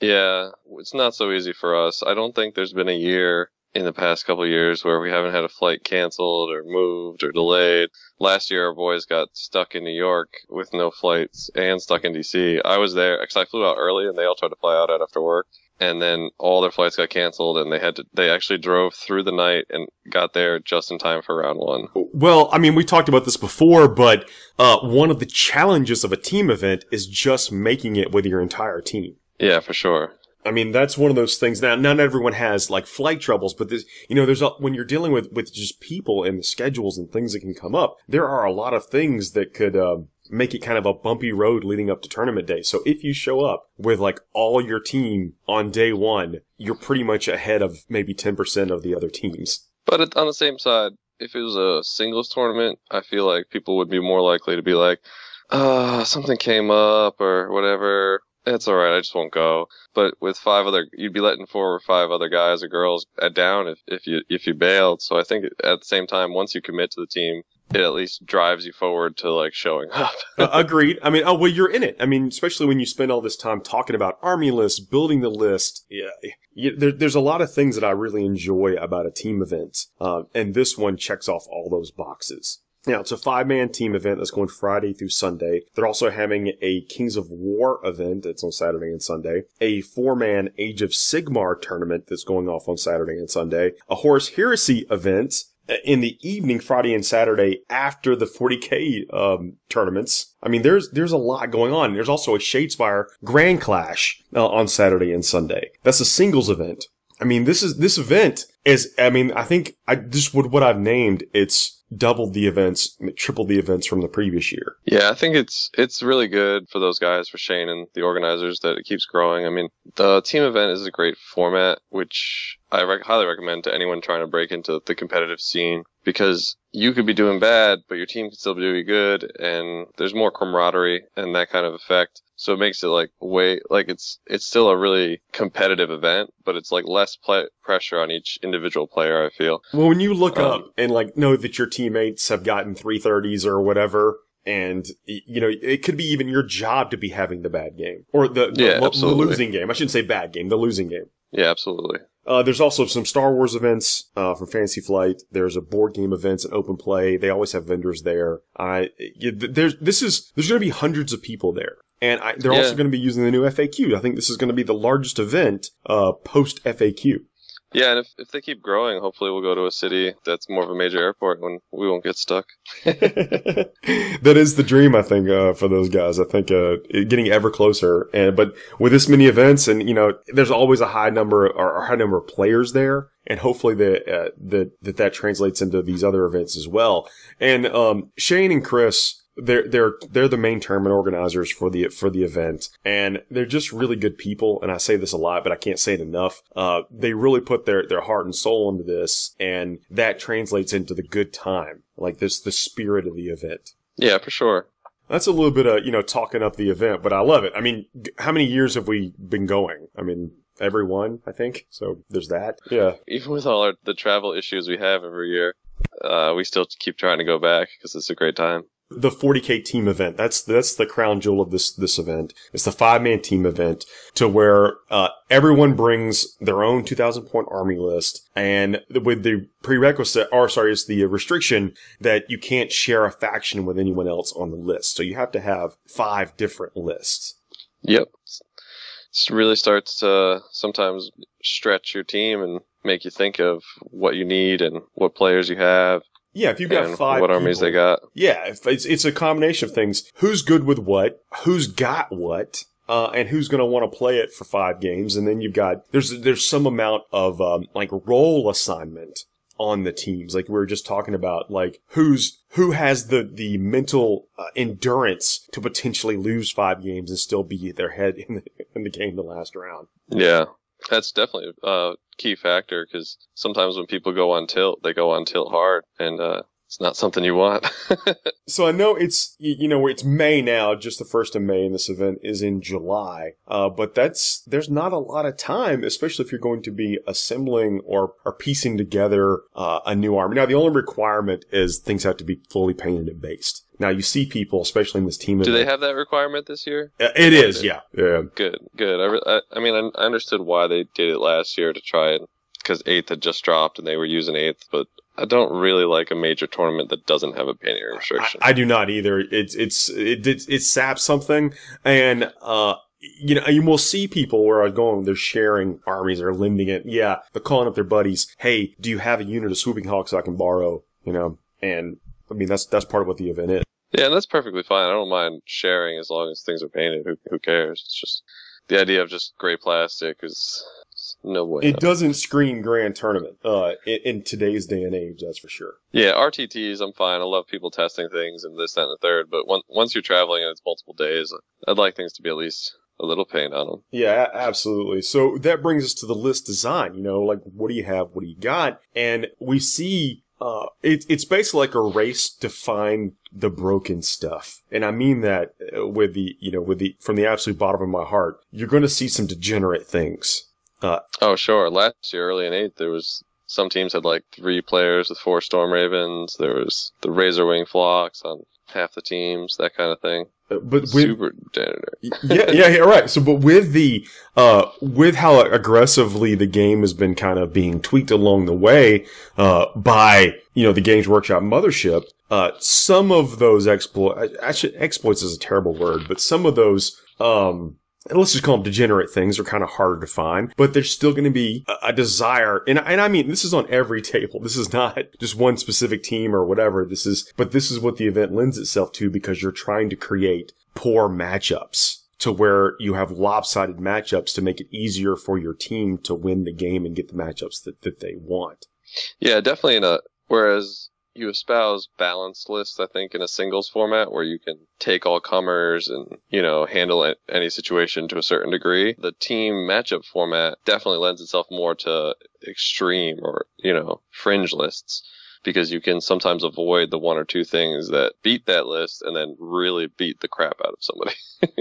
Yeah, it's not so easy for us. I don't think there's been a year in the past couple of years where we haven't had a flight canceled or moved or delayed. Last year, our boys got stuck in New York with no flights and stuck in DC. I was there because I flew out early and they all tried to fly out after work. And then all their flights got canceled, and they actually drove through the night and got there just in time for round 1. Well, I mean, we talked about this before, but one of the challenges of a team event is just making it with your entire team. Yeah, for sure. I mean, that's one of those things. Now, not everyone has like flight troubles, but when you're dealing with just people and the schedules and things that can come up, there are a lot of things that could make it kind of a bumpy road leading up to tournament day. So if you show up with like all your team on day 1, you're pretty much ahead of maybe 10% of the other teams. But on the same side, if it was a singles tournament, I feel like people would be more likely to be like, something came up or whatever. It's alright, I just won't go. But with you'd be letting 4 or 5 other guys or girls down if you bailed. So I think at the same time, once you commit to the team, it at least drives you forward to like showing up. Agreed. I mean, you're in it. I mean, especially when you spend all this time talking about army lists, building the list. Yeah, there's a lot of things that I really enjoy about a team event. And this one checks off all those boxes. Now, it's a 5-man team event that's going Friday through Sunday. They're also having a Kings of War event that's on Saturday and Sunday. A 4-man Age of Sigmar tournament that's going off on Saturday and Sunday. A Horus Heresy event in the evening, Friday and Saturday, after the 40k tournaments. I mean, there's a lot going on. There's also a Shadespire Grand Clash on Saturday and Sunday. That's a singles event. I mean, this event is, I think what I've named, it's doubled the events, tripled the events from the previous year. Yeah, I think it's really good for those guys, for Shane and the organizers, that it keeps growing. I mean, the team event is a great format, which I highly recommend to anyone trying to break into the competitive scene, because you could be doing bad, but your team can still be doing good, and there's more camaraderie and that kind of effect. So it makes it it's still a really competitive event, but it's like less pressure on each individual player, I feel. Well, when you look up and like know that your teammates have gotten 330s or whatever, and you know, it could be even your job to be having the bad game or the losing game. I shouldn't say bad game, the losing game. Yeah, absolutely. There's also some Star Wars events from Fantasy Flight. There's a board game events and open play. They always have vendors there. There's going to be hundreds of people there. And they're also going to be using the new FAQ. I think this is going to be the largest event post FAQ. Yeah, and if they keep growing, hopefully we'll go to a city that's more of a major airport when we won't get stuck. That is the dream, I think, for those guys. I think getting ever closer. But with this many events, and you know, there's always a high number of players there, and hopefully that translates into these other events as well. And Shane and Chris, they're the main tournament organizers for the event, and they're just really good people. And I say this a lot, but I can't say it enough. They really put their heart and soul into this, and that translates into the good time, like the spirit of the event. Yeah, for sure. That's a little bit of talking up the event, but I love it. I mean, how many years have we been going? I mean, every one, I think. So there's that. Yeah. Even with all the travel issues we have every year, we still keep trying to go back because it's a great time. The 40k team event, that's the crown jewel of this event. It's the 5-man team event to where everyone brings their own 2,000-point army list, and with the it's the restriction that you can't share a faction with anyone else on the list. So you have to have 5 different lists. Yep. It really starts to sometimes stretch your team and make you think of what you need and what players you have. Yeah, if you've got 5 what armies they got. Yeah, it's a combination of things. Who's good with what? Who's got what? And who's going to want to play it for 5 games? And then you've got there's some amount of like role assignment on the teams. Like we were just talking about, like who has the mental endurance to potentially lose 5 games and still be their head in the game the last round. Yeah. That's definitely a key factor, because sometimes when people go on tilt, they go on tilt hard, and it's not something you want. So I know it's May now, just the 1st of May, and this event is in July. But there's not a lot of time, especially if you're going to be assembling or piecing together a new army. Now, the only requirement is things have to be fully painted and based. Now, you see people, especially in this team event. Do they have that requirement this year? It is, yeah. Good. I mean, I understood why they did it last year to try it, because 8th had just dropped and they were using 8th, but I don't really like a major tournament that doesn't have a painting restriction. I do not either. It saps something, and you will see people where I'm going, they're sharing armies, they're lending it. Yeah, they're calling up their buddies. Hey, do you have a unit of Swooping Hawks I can borrow? And I mean, that's part of what the event is. Yeah, and that's perfectly fine. I don't mind sharing as long as things are painted. Who cares? It's just the idea of just gray plastic is no way. It doesn't scream grand tournament in today's day and age, that's for sure. Yeah, RTTs, I'm fine. I love people testing things and this, that, and the third. But once you're traveling and it's multiple days, I'd like things to be at least a little paint on them. Yeah, absolutely. So that brings us to the list design. Like, what do you have? What do you got? And we see it's basically like a race to find the broken stuff. And I mean that from the absolute bottom of my heart. You're going to see some degenerate things. Oh, sure. Last year, early in 8th, there was some teams had like 3 players with 4 Storm Ravens. There was the Razorwing Flocks on half the teams, that kind of thing. But super degenerate. yeah, right. So, but with with how aggressively the game has been kind of being tweaked along the way, by, the Games Workshop mothership, some of those exploits is a terrible word, but some of those, let's just call them degenerate things, are kind of harder to find, but there's still going to be a desire. And I mean, this is on every table. This is not just one specific team or whatever. This is what the event lends itself to, because you're trying to create poor matchups to where you have lopsided matchups to make it easier for your team to win the game and get the matchups that they want. Yeah, definitely. Whereas, you espouse balanced lists, I think, in a singles format where you can take all comers and, handle any situation to a certain degree. The team matchup format definitely lends itself more to extreme or, fringe lists, because you can sometimes avoid the one or two things that beat that list and then really beat the crap out of somebody.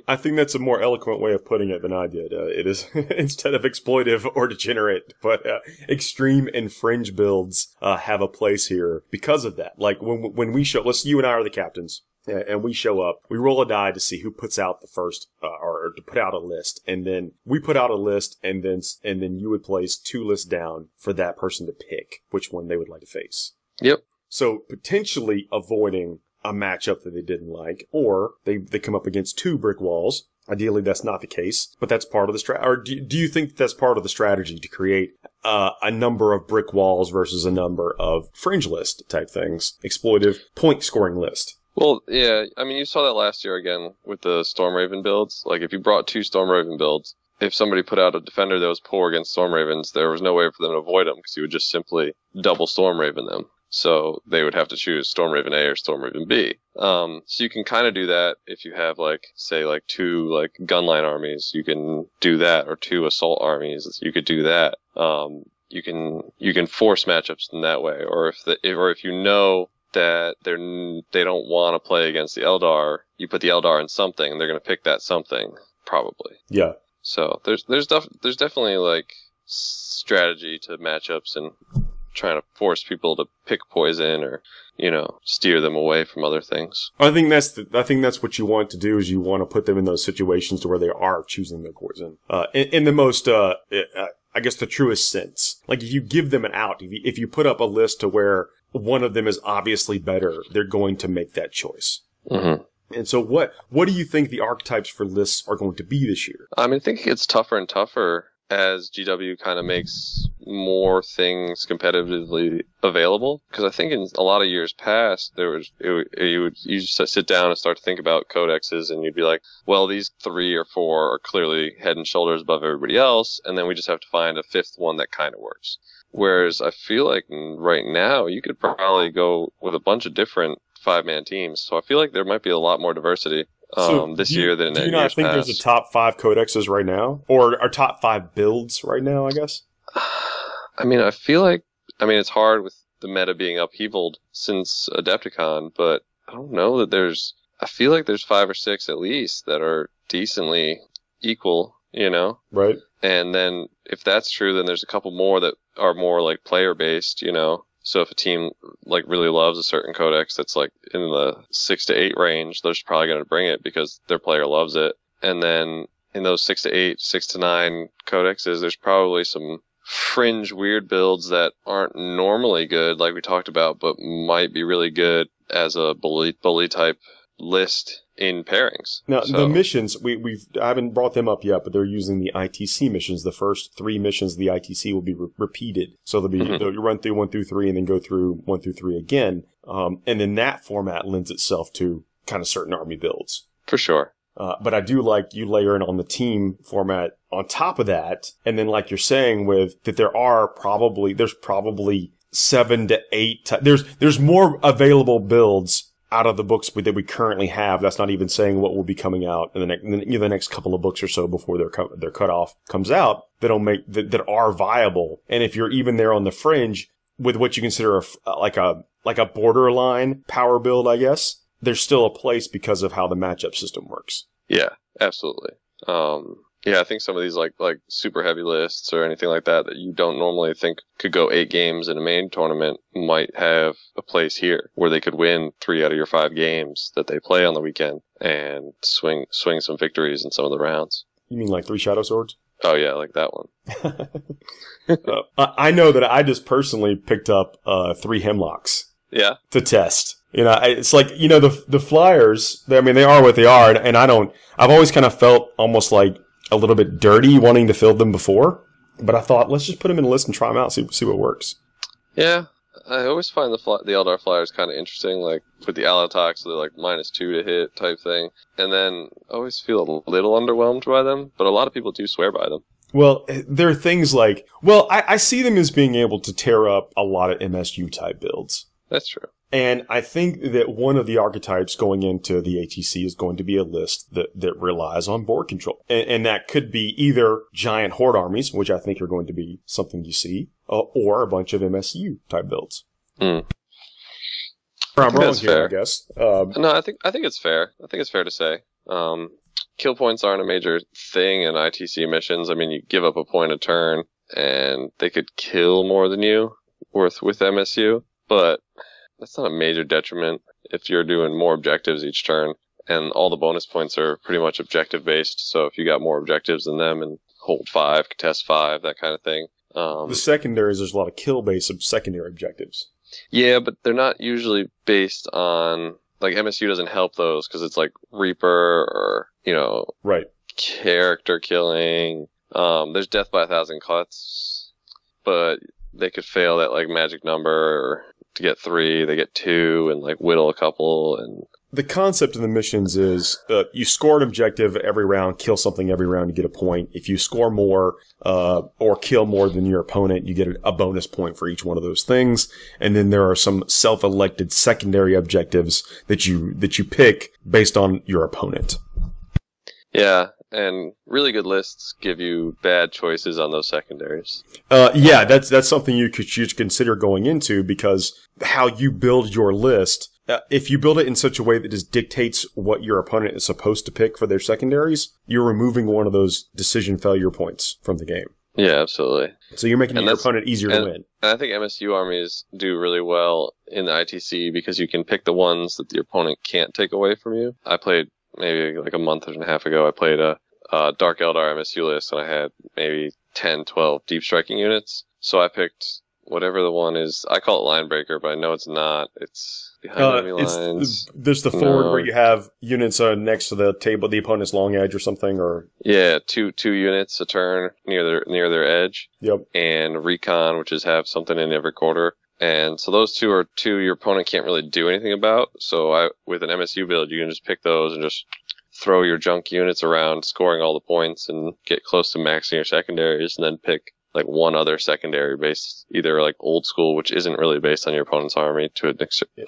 I think that's a more eloquent way of putting it than I did. It is, instead of exploitive or degenerate, but extreme and fringe builds have a place here because of that. Like when we show, you and I are the captains. And we show up, we roll a die to see who puts out the first, or to put out a list. And then we put out a list, and then you would place 2 lists down for that person to pick which one they would like to face. Yep. So potentially avoiding a matchup that they didn't like, or they come up against 2 brick walls. Ideally, that's not the case, but that's part of the strategy. Or do you think that's part of the strategy to create a number of brick walls versus a number of fringe list type things, exploitive point scoring list? Well, yeah, I mean, you saw that last year again with the Stormraven builds. Like, if you brought 2 Stormraven builds, if somebody put out a defender that was poor against Stormravens, there was no way for them to avoid them, because you would just simply double Stormraven them. So they would have to choose Stormraven A or Stormraven B. So you can kind of do that if you have, say 2, gunline armies. You can do that, or 2 assault armies. You could do that. You can force matchups in that way, or if you know that they don't want to play against the Eldar, you put the Eldar in something, and they're going to pick that something, probably. Yeah. So there's definitely strategy to matchups and trying to force people to pick poison or steer them away from other things. I think that's what you want to do, is you want to put them in those situations to where they are choosing their poison in the most I guess the truest sense. Like, if you give them an out, if you put up a list to where one of them is obviously better, they're going to make that choice. Mm-hmm. And so what do you think the archetypes for lists are going to be this year? I mean, I think it gets tougher and tougher as GW kind of makes more things competitively available. Because I think in a lot of years past, you just sit down and start to think about codexes, and you'd be like, well, these 3 or 4 are clearly head and shoulders above everybody else, and then we just have to find a 5th one that kind of works. Whereas I feel like right now, you could probably go with a bunch of different 5-man teams. So I feel like there might be a lot more diversity this year than in years past. Do you not think there's a top 5 codexes right now? Or our top 5 builds right now, I guess? I mean, I feel like, it's hard with the meta being upheavaled since Adepticon, but I don't know that I feel like there's 5 or 6 at least that are decently equal, Right. And then if that's true, then there's a couple more that are more player based, So if a team really loves a certain codex that's in the 6 to 8 range, they're just probably going to bring it because their player loves it. And then in those 6 to 8, 6 to 9 codexes, there's probably some fringe weird builds that aren't normally good, like we talked about, but might be really good as a bully type list in pairings. Now, the missions, I haven't brought them up yet, but they're using the ITC missions. The first 3 missions of the ITC will be repeated. So they'll run through 1 through 3 and then go through 1 through 3 again. And then that format lends itself to kind of certain army builds. For sure. But I do like you layering on the team format on top of that. And then, like you're saying, there's probably 7 to 8. There's more available builds out of the books that we currently have. That's not even saying what will be coming out in the next couple of books or so before their cutoff comes out, that are viable. And if you're even there on the fringe with what you consider a borderline power build, I guess, there's still a place because of how the matchup system works. Yeah, absolutely. Yeah, I think some of these like super heavy lists or anything like that you don't normally think could go 8 games in a main tournament might have a place here where they could win 3 out of your 5 games that they play on the weekend and swing some victories in some of the rounds. You mean like 3 Shadow Swords? Oh yeah, like that one. I know that I just personally picked up 3 Hemlocks. Yeah. To test. It's like, the Flyers, they are what they are, and I've always kind of felt almost like a little bit dirty wanting to field them before, but I thought, let's just put them in a list and try them out, see what works. Yeah, I always find the Eldar Flyers kind of interesting, like with the Alatox, so they're -2 to hit type thing, and then I always feel a little underwhelmed by them, but a lot of people do swear by them. Well, there are things like, I see them as being able to tear up a lot of MSU type builds. That's true. And I think that one of the archetypes going into the ATC is going to be a list that relies on board control. And that could be either giant horde armies, which I think are going to be something you see, or a bunch of MSU type builds. Mm. I'm wrong that's here, fair. I guess. No, I think it's fair. I think it's fair to say. Kill points aren't a major thing in ITC missions. I mean, you give up a point a turn, and they could kill more than you with MSU, but that's not a major detriment if you're doing more objectives each turn. And all the bonus points are pretty much objective based. So if you got more objectives than them and hold 5, contest 5, that kind of thing. The secondaries, there's a lot of kill-based secondary objectives. Yeah, but they're not usually based on, like, MSU doesn't help those because it's like Reaper or, Right. character killing. There's death by 1,000 cuts, but they could fail that, like, magic number to get 3, they get 2 and, like, whittle a couple. And the concept of the missions is you score an objective every round, kill something every round, you get a point. If you score more or kill more than your opponent, you get a bonus point for each one of those things. And then there are some self-elected secondary objectives that you pick based on your opponent. Yeah, and really good lists give you bad choices on those secondaries. Yeah, that's something you should consider going into, because how you build your list, if you build it in such a way that just dictates what your opponent is supposed to pick for their secondaries, you're removing one of those decision failure points from the game. Yeah, absolutely. So you're making your opponent easier to win. And I think MSU armies do really well in the ITC because you can pick the ones that the opponent can't take away from you. I played maybe like a month and a half ago, I played a Dark Eldar MSU list, and I had maybe 10, 12 deep striking units. So I picked whatever the one is. I call it line breaker, but I know it's not. It's behind enemy lines. There's the forward where you have units next to the table, the opponent's long edge or something, or yeah, two units a turn near their edge. Yep. And recon, which is have something in every quarter. And so those two are two your opponent can't really do anything about. So with an MSU build, you can just pick those and just throw your junk units around, scoring all the points, and get close to maxing your secondaries, and then pick like one other secondary based, either like old school, which isn't really based on your opponent's army to a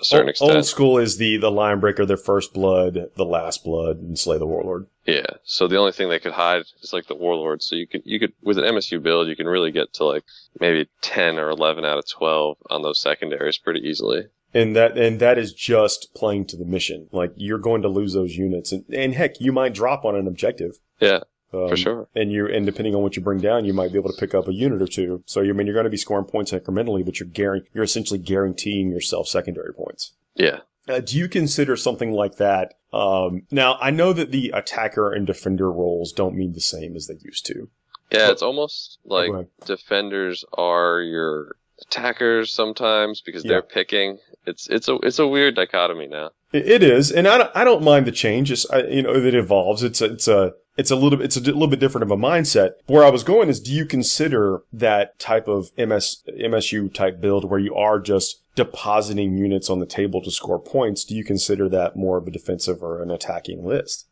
certain extent. Old school is the line breaker, the first blood, the last blood, and slay the warlord. Yeah. So the only thing they could hide is like the warlord. So you could with an MSU build, you can really get to like maybe 10 or 11 out of 12 on those secondaries pretty easily. And that is just playing to the mission. Like, you're going to lose those units, and heck, you might drop on an objective. Yeah. For sure. And depending on what you bring down, you might be able to pick up a unit or two. So you're going to be scoring points incrementally, but you're essentially guaranteeing yourself secondary points. Yeah. Do you consider something like that? Now, I know that the attacker and defender roles don't mean the same as they used to. Yeah, it's almost like defenders are your attackers sometimes because they're picking. It's a weird dichotomy now. It is, and I don't mind the change. It evolves. It's a little bit different of a mindset. Where I was going is, do you consider that type of MSU type build where you are just depositing units on the table to score points? Do you consider that more of a defensive or an attacking list?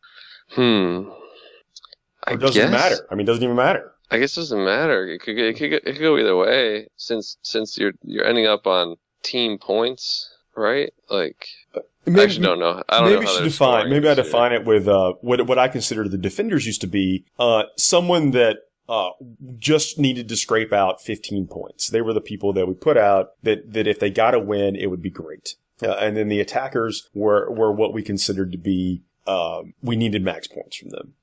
Or does it matter? I mean, it doesn't even matter. I guess it doesn't matter. It could go either way. Since you're ending up on team points, right? Like. I actually don't know. I don't know how they're scoring. Maybe I define it with what I consider the defenders used to be someone that just needed to scrape out 15 points. They were the people that we put out that if they got a win, it would be great. And then the attackers were what we considered to be we needed max points from them.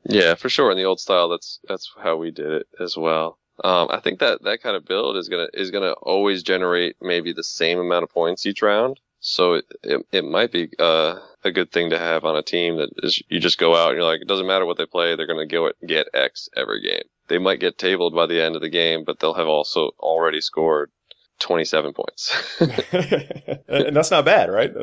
Yeah, for sure. In the old style, that's how we did it as well. I think that kind of build is gonna always generate maybe the same amount of points each round. So it might be a good thing to have on a team that is you just go out and you're like, it doesn't matter what they play, they're going to get X every game. They might get tabled by the end of the game, but they'll have also already scored 27 points. And that's not bad, right?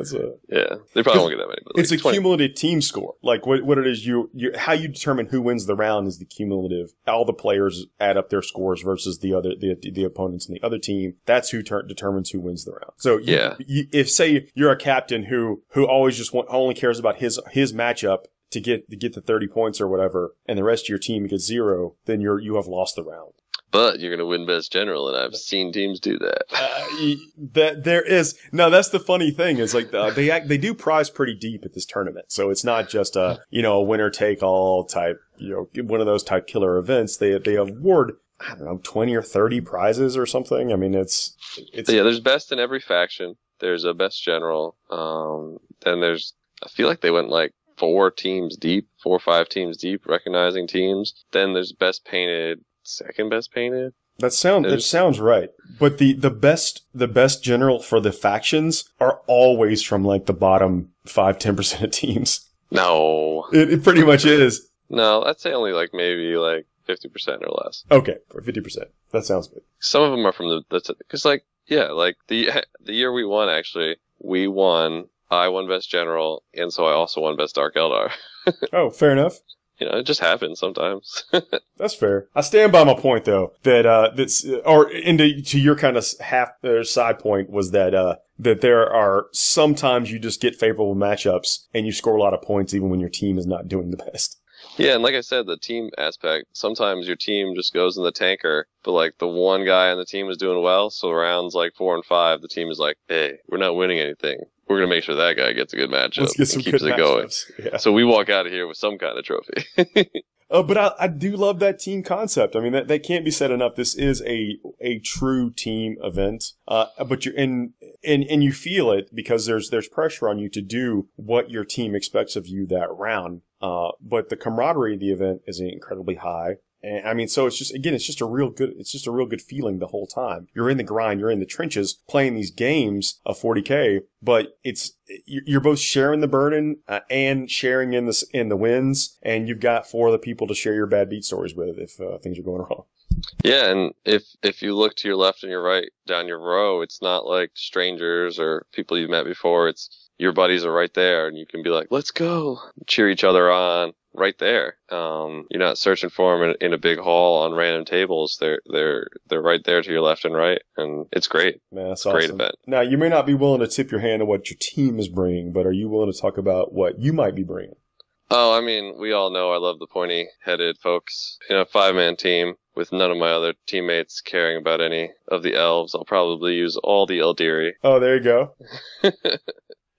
Yeah, they probably won't get that many. But it's a cumulative team score. Like what it is, how you determine who wins the round is the cumulative. All the players add up their scores versus the opponents in the other team. That's who determines who wins the round. So if say you're a captain who always just only cares about his matchup to get the 30 points or whatever, and the rest of your team gets 0, then you have lost the round. But you're going to win best general, and I've seen teams do that. That's the funny thing is like they do prize pretty deep at this tournament, so it's not just a winner take all type one of those type killer events. They award, I don't know, 20 or 30 prizes or something. I mean, it's there's best in every faction. There's a best general. Then I feel like they went like 4 or 5 teams deep, recognizing teams. Then there's best painted, second best painted. That sounds right. But the best general for the factions are always from like the bottom 5-10% of teams. No, it pretty much is. No, I'd say only like maybe like 50% or less. Okay, 50%. That sounds good. Some of them are from because like the year we won, actually, I won best general, and so I also won best Dark Eldar. Oh, fair enough. It just happens sometimes. That's fair. I stand by my point though, to your kind of side point was that there are sometimes you just get favorable matchups and you score a lot of points even when your team is not doing the best. Yeah, and like I said, the team aspect, sometimes your team just goes in the tanker, but like the one guy on the team is doing well, so rounds like 4 and 5, the team is like, hey, we're not winning anything. We're going to make sure that guy gets a good matchup. Let's get some keeps good it going. Yeah. So we walk out of here with some kind of trophy. But I do love that team concept. I mean, that can't be said enough. This is a true team event. But and you feel it because there's pressure on you to do what your team expects of you that round. But the camaraderie of the event is incredibly high. And I mean, so it's just a real good feeling the whole time. You're in the grind, you're in the trenches playing these games of 40k, but you're both sharing the burden, and sharing in the wins, and you've got 4 other people to share your bad beat stories with if things are going wrong. Yeah, and if you look to your left and your right down your row, it's not like strangers or people you've met before. It's your buddies are right there, and you can be like, let's go, cheer each other on right there. You're not searching for them in a big hall on random tables. They're right there to your left and right, and it's great. Man, that's it's a great awesome. event. Now, you may not be willing to tip your hand to what your team is bringing, but are you willing to talk about what you might be bringing? Oh, I mean, we all know I love the pointy-headed folks. In a 5-man team with none of my other teammates caring about any of the elves, I'll probably use all the Eldari. Oh, there you go.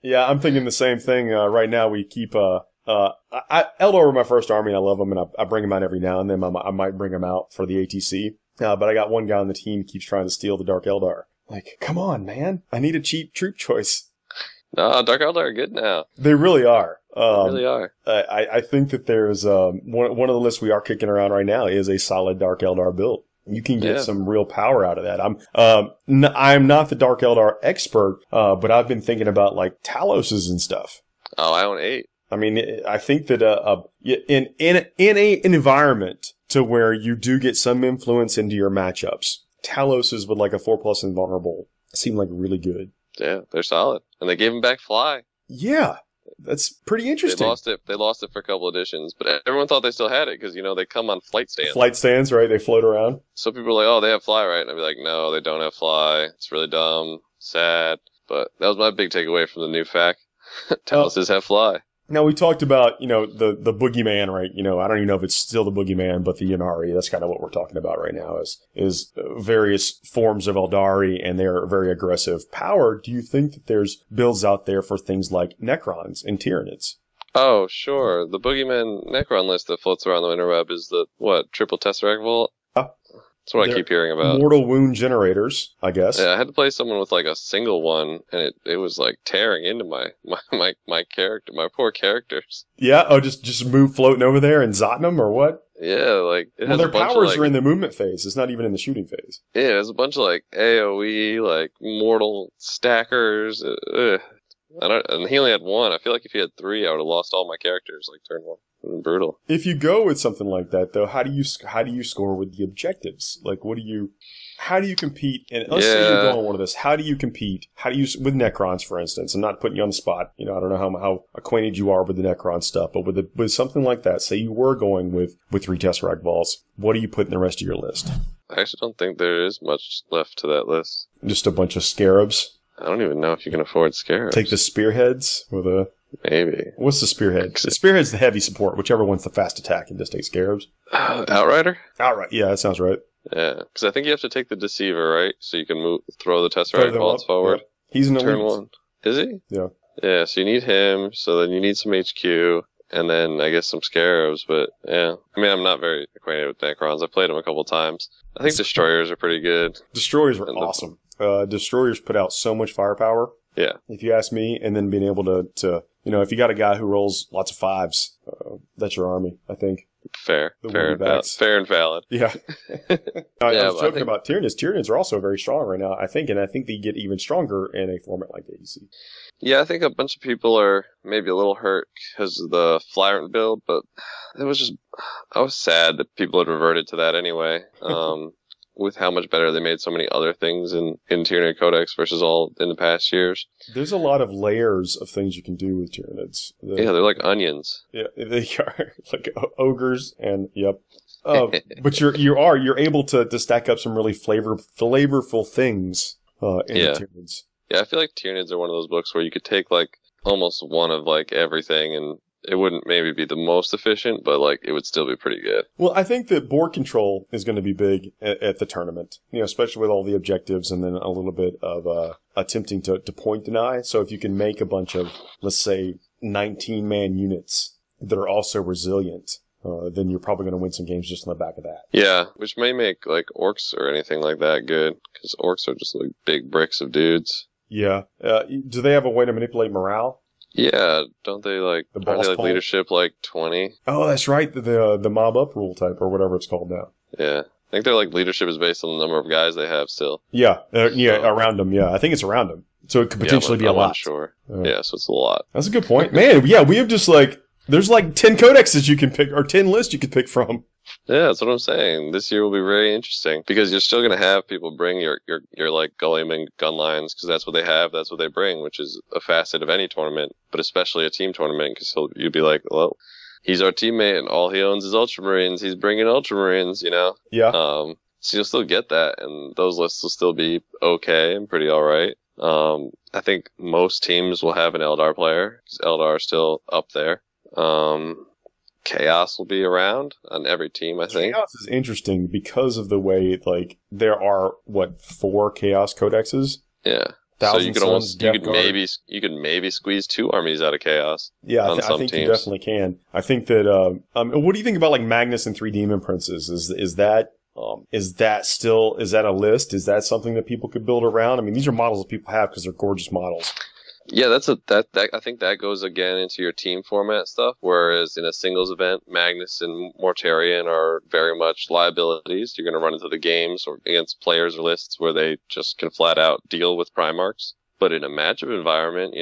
Yeah, I'm thinking the same thing. Right now, we keep Eldar were my first army, and I love them, and I bring them out every now and then. I might bring them out for the ATC. But I got one guy on the team who keeps trying to steal the Dark Eldar. Like, come on, man. I need a cheap troop choice. No, Dark Eldar are good now. They really are. They really are. I think that there's one of the lists we are kicking around right now is a solid Dark Eldar build. You can get some real power out of that. I'm not the Dark Eldar expert, but I've been thinking about like Taloses and stuff. Oh, I own 8. I mean, I think that in an environment to where you do get some influence into your matchups, Taloses with like a 4+ invulnerable seem like really good. Yeah, they're solid, and they gave him back Fly. Yeah, that's pretty interesting. They lost it for a couple editions, but everyone thought they still had it because they come on flight stands. Flight stands, right? They float around. So people are like, "Oh, they have Fly, right?" And I'd be like, "No, they don't have Fly. It's really dumb, sad." But that was my big takeaway from the new FAQ. Taloses have Fly. Now, we talked about, the Boogeyman, right? I don't even know if it's still the Boogeyman, but the Yanari, that's kind of what we're talking about right now is various forms of Eldari, and they're very aggressive power. Do you think that there's builds out there for things like Necrons and Tyrians? Oh, sure. The Boogeyman Necron list that floats around the interweb is the, triple Tesseract Vault? That's what I keep hearing about. Mortal wound generators, I guess. Yeah, I had to play someone with like a single one, and it was like tearing into my character, my poor characters. Yeah, just move floating over there and zotting them, or what? Yeah, like it has their a bunch powers of, are in the movement phase. It's not even in the shooting phase. Yeah, there's a bunch of like AOE, like mortal stackers. And he only had 1. I feel like if he had 3, I would have lost all my characters like turn 1. Brutal. If you go with something like that, though, how do you score with the objectives? Like, how do you compete? And let's say you're going one of this. How do you compete? How do you with Necrons, for instance? I'm not putting you on the spot. I don't know how acquainted you are with the Necron stuff, but with something like that, say you were going with 3 Tesseract Balls, what do you put in the rest of your list? I actually don't think there is much left to that list. Just a bunch of scarabs. I don't even know if you can afford scarabs. Take the spearheads with a... Maybe. What's the spearhead? The spearhead's the heavy support. Whichever one's the fast attack, and just take scarabs. Outrider? Outright. Yeah, that sounds right. Yeah, because I think you have to take the Deceiver, right? So you can throw the Tesseract bolts forward. Yeah. He's an elite. Turn 1. Is he? Yeah. Yeah, so you need him, so then you need some HQ, and then I guess some Scarabs, but yeah. I mean, I'm not very acquainted with Necrons. I played them a couple times. I think Destroyers are pretty good. Destroyers are awesome. Destroyers put out so much firepower. Yeah. If you ask me, and then being able to if you got a guy who rolls lots of 5s, that's your army, I think. Fair and valid. Yeah. I was joking about Tyrians. Tyrians are also very strong right now, I think, and I think they get even stronger in a format like ADC. Yeah, I think a bunch of people are maybe a little hurt because of the Flyrant build, but I was sad that people had reverted to that anyway. With how much better they made so many other things in Tyranid Codex versus all in the past years. There's a lot of layers of things you can do with Tyranids. Yeah, they're like onions. Yeah, they are like ogres, and yep. But you're able to stack up some really flavorful things in the Tyranids. Yeah, I feel like Tyranids are one of those books where you could take like almost one of like everything, and it wouldn't maybe be the most efficient, but like it would still be pretty good. Well, I think that board control is going to be big at the tournament, especially with all the objectives and then a little bit of attempting to point deny. So if you can make a bunch of, let's say, 19-man units that are also resilient, then you're probably going to win some games just on the back of that. Yeah, which may make like orcs or anything like that good, because orcs are just like big bricks of dudes. Yeah. Do they have a way to manipulate morale? Yeah, don't they like leadership like 20? Oh, that's right. The mob up rule type or whatever it's called now. Yeah. I think they're like leadership is based on the number of guys they have still. Yeah. Around them. Yeah. I think it's around them. So it could potentially be a lot. I'm not sure. Yeah, so it's a lot. That's a good point. Man, yeah, we have just like, there's like 10 codexes you can pick, or 10 lists you could pick from. Yeah, that's what I'm saying. This year will be very interesting because you're still going to have people bring your like Gulleyman gun lines because that's what they have, that's what they bring, which is a facet of any tournament, but especially a team tournament because you'd be like, well, he's our teammate and all he owns is Ultramarines. He's bringing Ultramarines, Yeah. So you'll still get that, and those lists will still be okay and pretty all right. I think most teams will have an Eldar player because Eldar are still up there. Chaos will be around on every team, I think. Chaos is interesting because of the way, like, there are, 4 Chaos Codexes? Yeah. So you could maybe squeeze 2 armies out of Chaos. Yeah, I think you definitely can. I think that, what do you think about, like, Magnus and 3 Demon Princes? Is that a list? Is that something that people could build around? I mean, these are models that people have because they're gorgeous models. Yeah, I think that goes again into your team format stuff, whereas in a singles event, Magnus and Mortarion are very much liabilities. You're going to run into the games or against players or lists where they just can flat out deal with Primarchs. But in a matchup environment,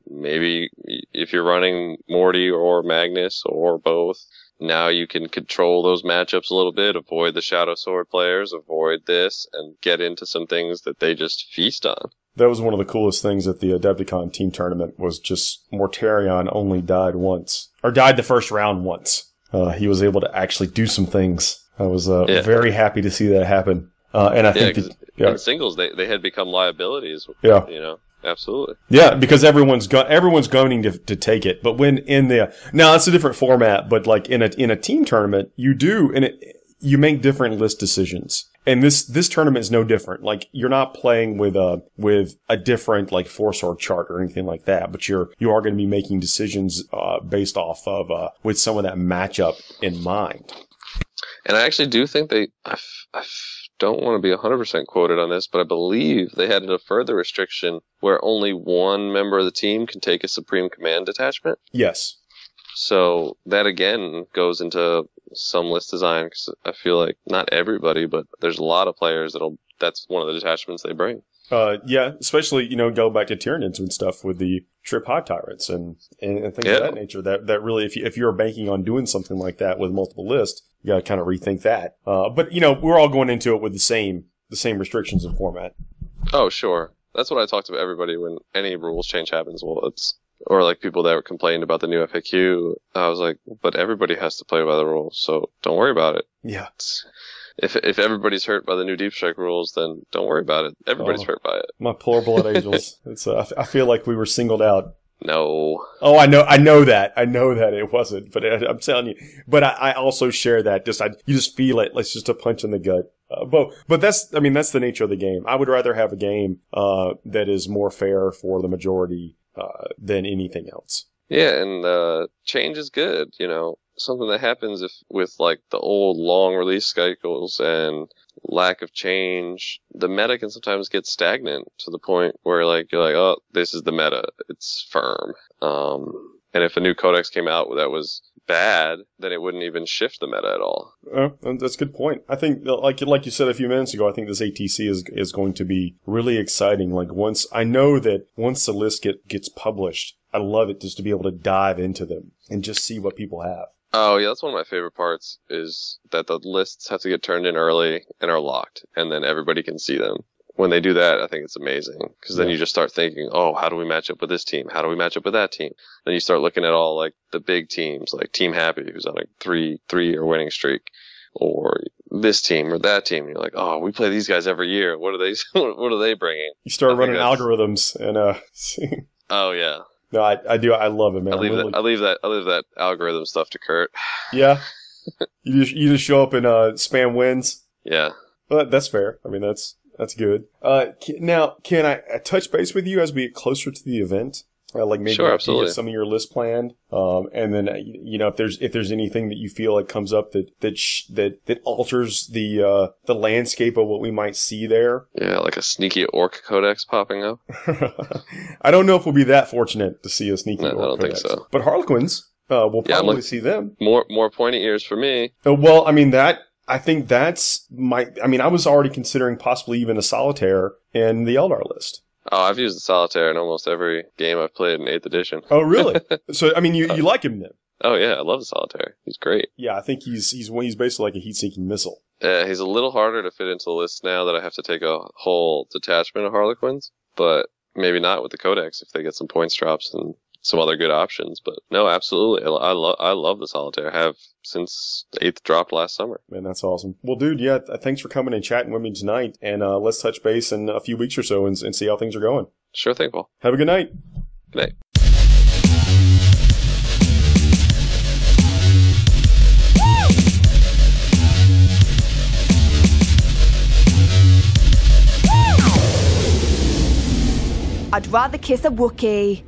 maybe if you're running Morty or Magnus or both, now you can control those matchups a little bit, avoid the Shadow Sword players, avoid this, and get into some things that they just feast on. That was one of the coolest things at the Adepticon team tournament was just Mortarion only died the first round once. He was able to actually do some things. I was very happy to see that happen. And I think in singles they had become liabilities. Yeah. Absolutely. Yeah, because everyone's going to take it. But when now it's a different format, but like in a team tournament, you make different list decisions. And this tournament is no different. Like, you're not playing with a different, like, four-sword chart or anything like that, but you are going to be making decisions, based off of, with some of that matchup in mind. And I actually do think I don't want to be 100% quoted on this, but I believe they had a further restriction where only one member of the team can take a Supreme Command detachment. Yes. So that again goes into some list design because I feel like not everybody, but there's a lot of players that's one of the detachments they bring. Yeah, especially, go back to Tyranids and stuff with the Trip High Tyrants and things of that nature. That really, if you're banking on doing something like that with multiple lists, you got to kind of rethink that. But we're all going into it with the same restrictions and format. Oh, sure. That's what I talk to everybody when any rules change happens. Well, or like people that were complaining about the new FAQ. I was like, but everybody has to play by the rules, so don't worry about it. Yeah. If everybody's hurt by the new Deep Strike rules, then don't worry about it. Everybody's hurt by it. My poor Blood Angels. It's I feel like we were singled out. No. Oh, I know that it wasn't, but I'm telling you. But I also share that. You just feel it. It's just a punch in the gut. But that's the nature of the game. I would rather have a game that is more fair for the majority than anything else. Yeah, and change is good. Something that happens with like the old long release cycles and lack of change, the meta can sometimes get stagnant to the point where like you're like, oh, this is the meta. It's firm. And if a new codex came out that was bad, then it wouldn't even shift the meta at all. That's a good point. I think, like you said a few minutes ago, I think this ATC is going to be really exciting. Like once the list gets published, I love it just to be able to dive into them and just see what people have. Oh yeah, that's one of my favorite parts is that the lists have to get turned in early and are locked, and then everybody can see them. When they do that, I think it's amazing because then you just start thinking, oh, how do we match up with this team? How do we match up with that team? Then you start looking at all like the big teams, like Team Happy, who's on a three-year winning streak, or this team or that team. And you're like, oh, we play these guys every year. What are they bringing? You start running algorithms and oh yeah. No, I do. I love it, man. I leave that algorithm stuff to Kurt. Yeah. You just show up and spam wins. Yeah. Well, that's fair. I mean, that's good. Now, can I touch base with you as we get closer to the event? Like maybe sure, absolutely. Get some of your list planned, and then if there's anything that you feel like comes up that alters the landscape of what we might see there. Yeah, like a sneaky orc codex popping up. I don't know if we'll be that fortunate to see a sneaky orc I don't codex. think so. But Harlequins, we'll probably see them. More pointy ears for me. Well, I mean I think that's I was already considering possibly even a solitaire in the Eldar list. Oh, I've used the solitaire in almost every game I've played in 8th edition. Oh, really? So, I mean, you like him then? Oh, yeah, I love the solitaire. He's great. Yeah, I think he's basically like a heat-seeking missile. He's a little harder to fit into the list now that I have to take a whole detachment of Harlequins, but maybe not with the Codex if they get some points drops and some other good options. But no, absolutely. I love the solitaire. I have since the 8th dropped last summer. Man, that's awesome. Well, dude, yeah, thanks for coming and chatting with me tonight. And let's touch base in a few weeks or so and see how things are going. Sure thing, Paul. Have a good night. Good night. I'd rather kiss a Wookiee.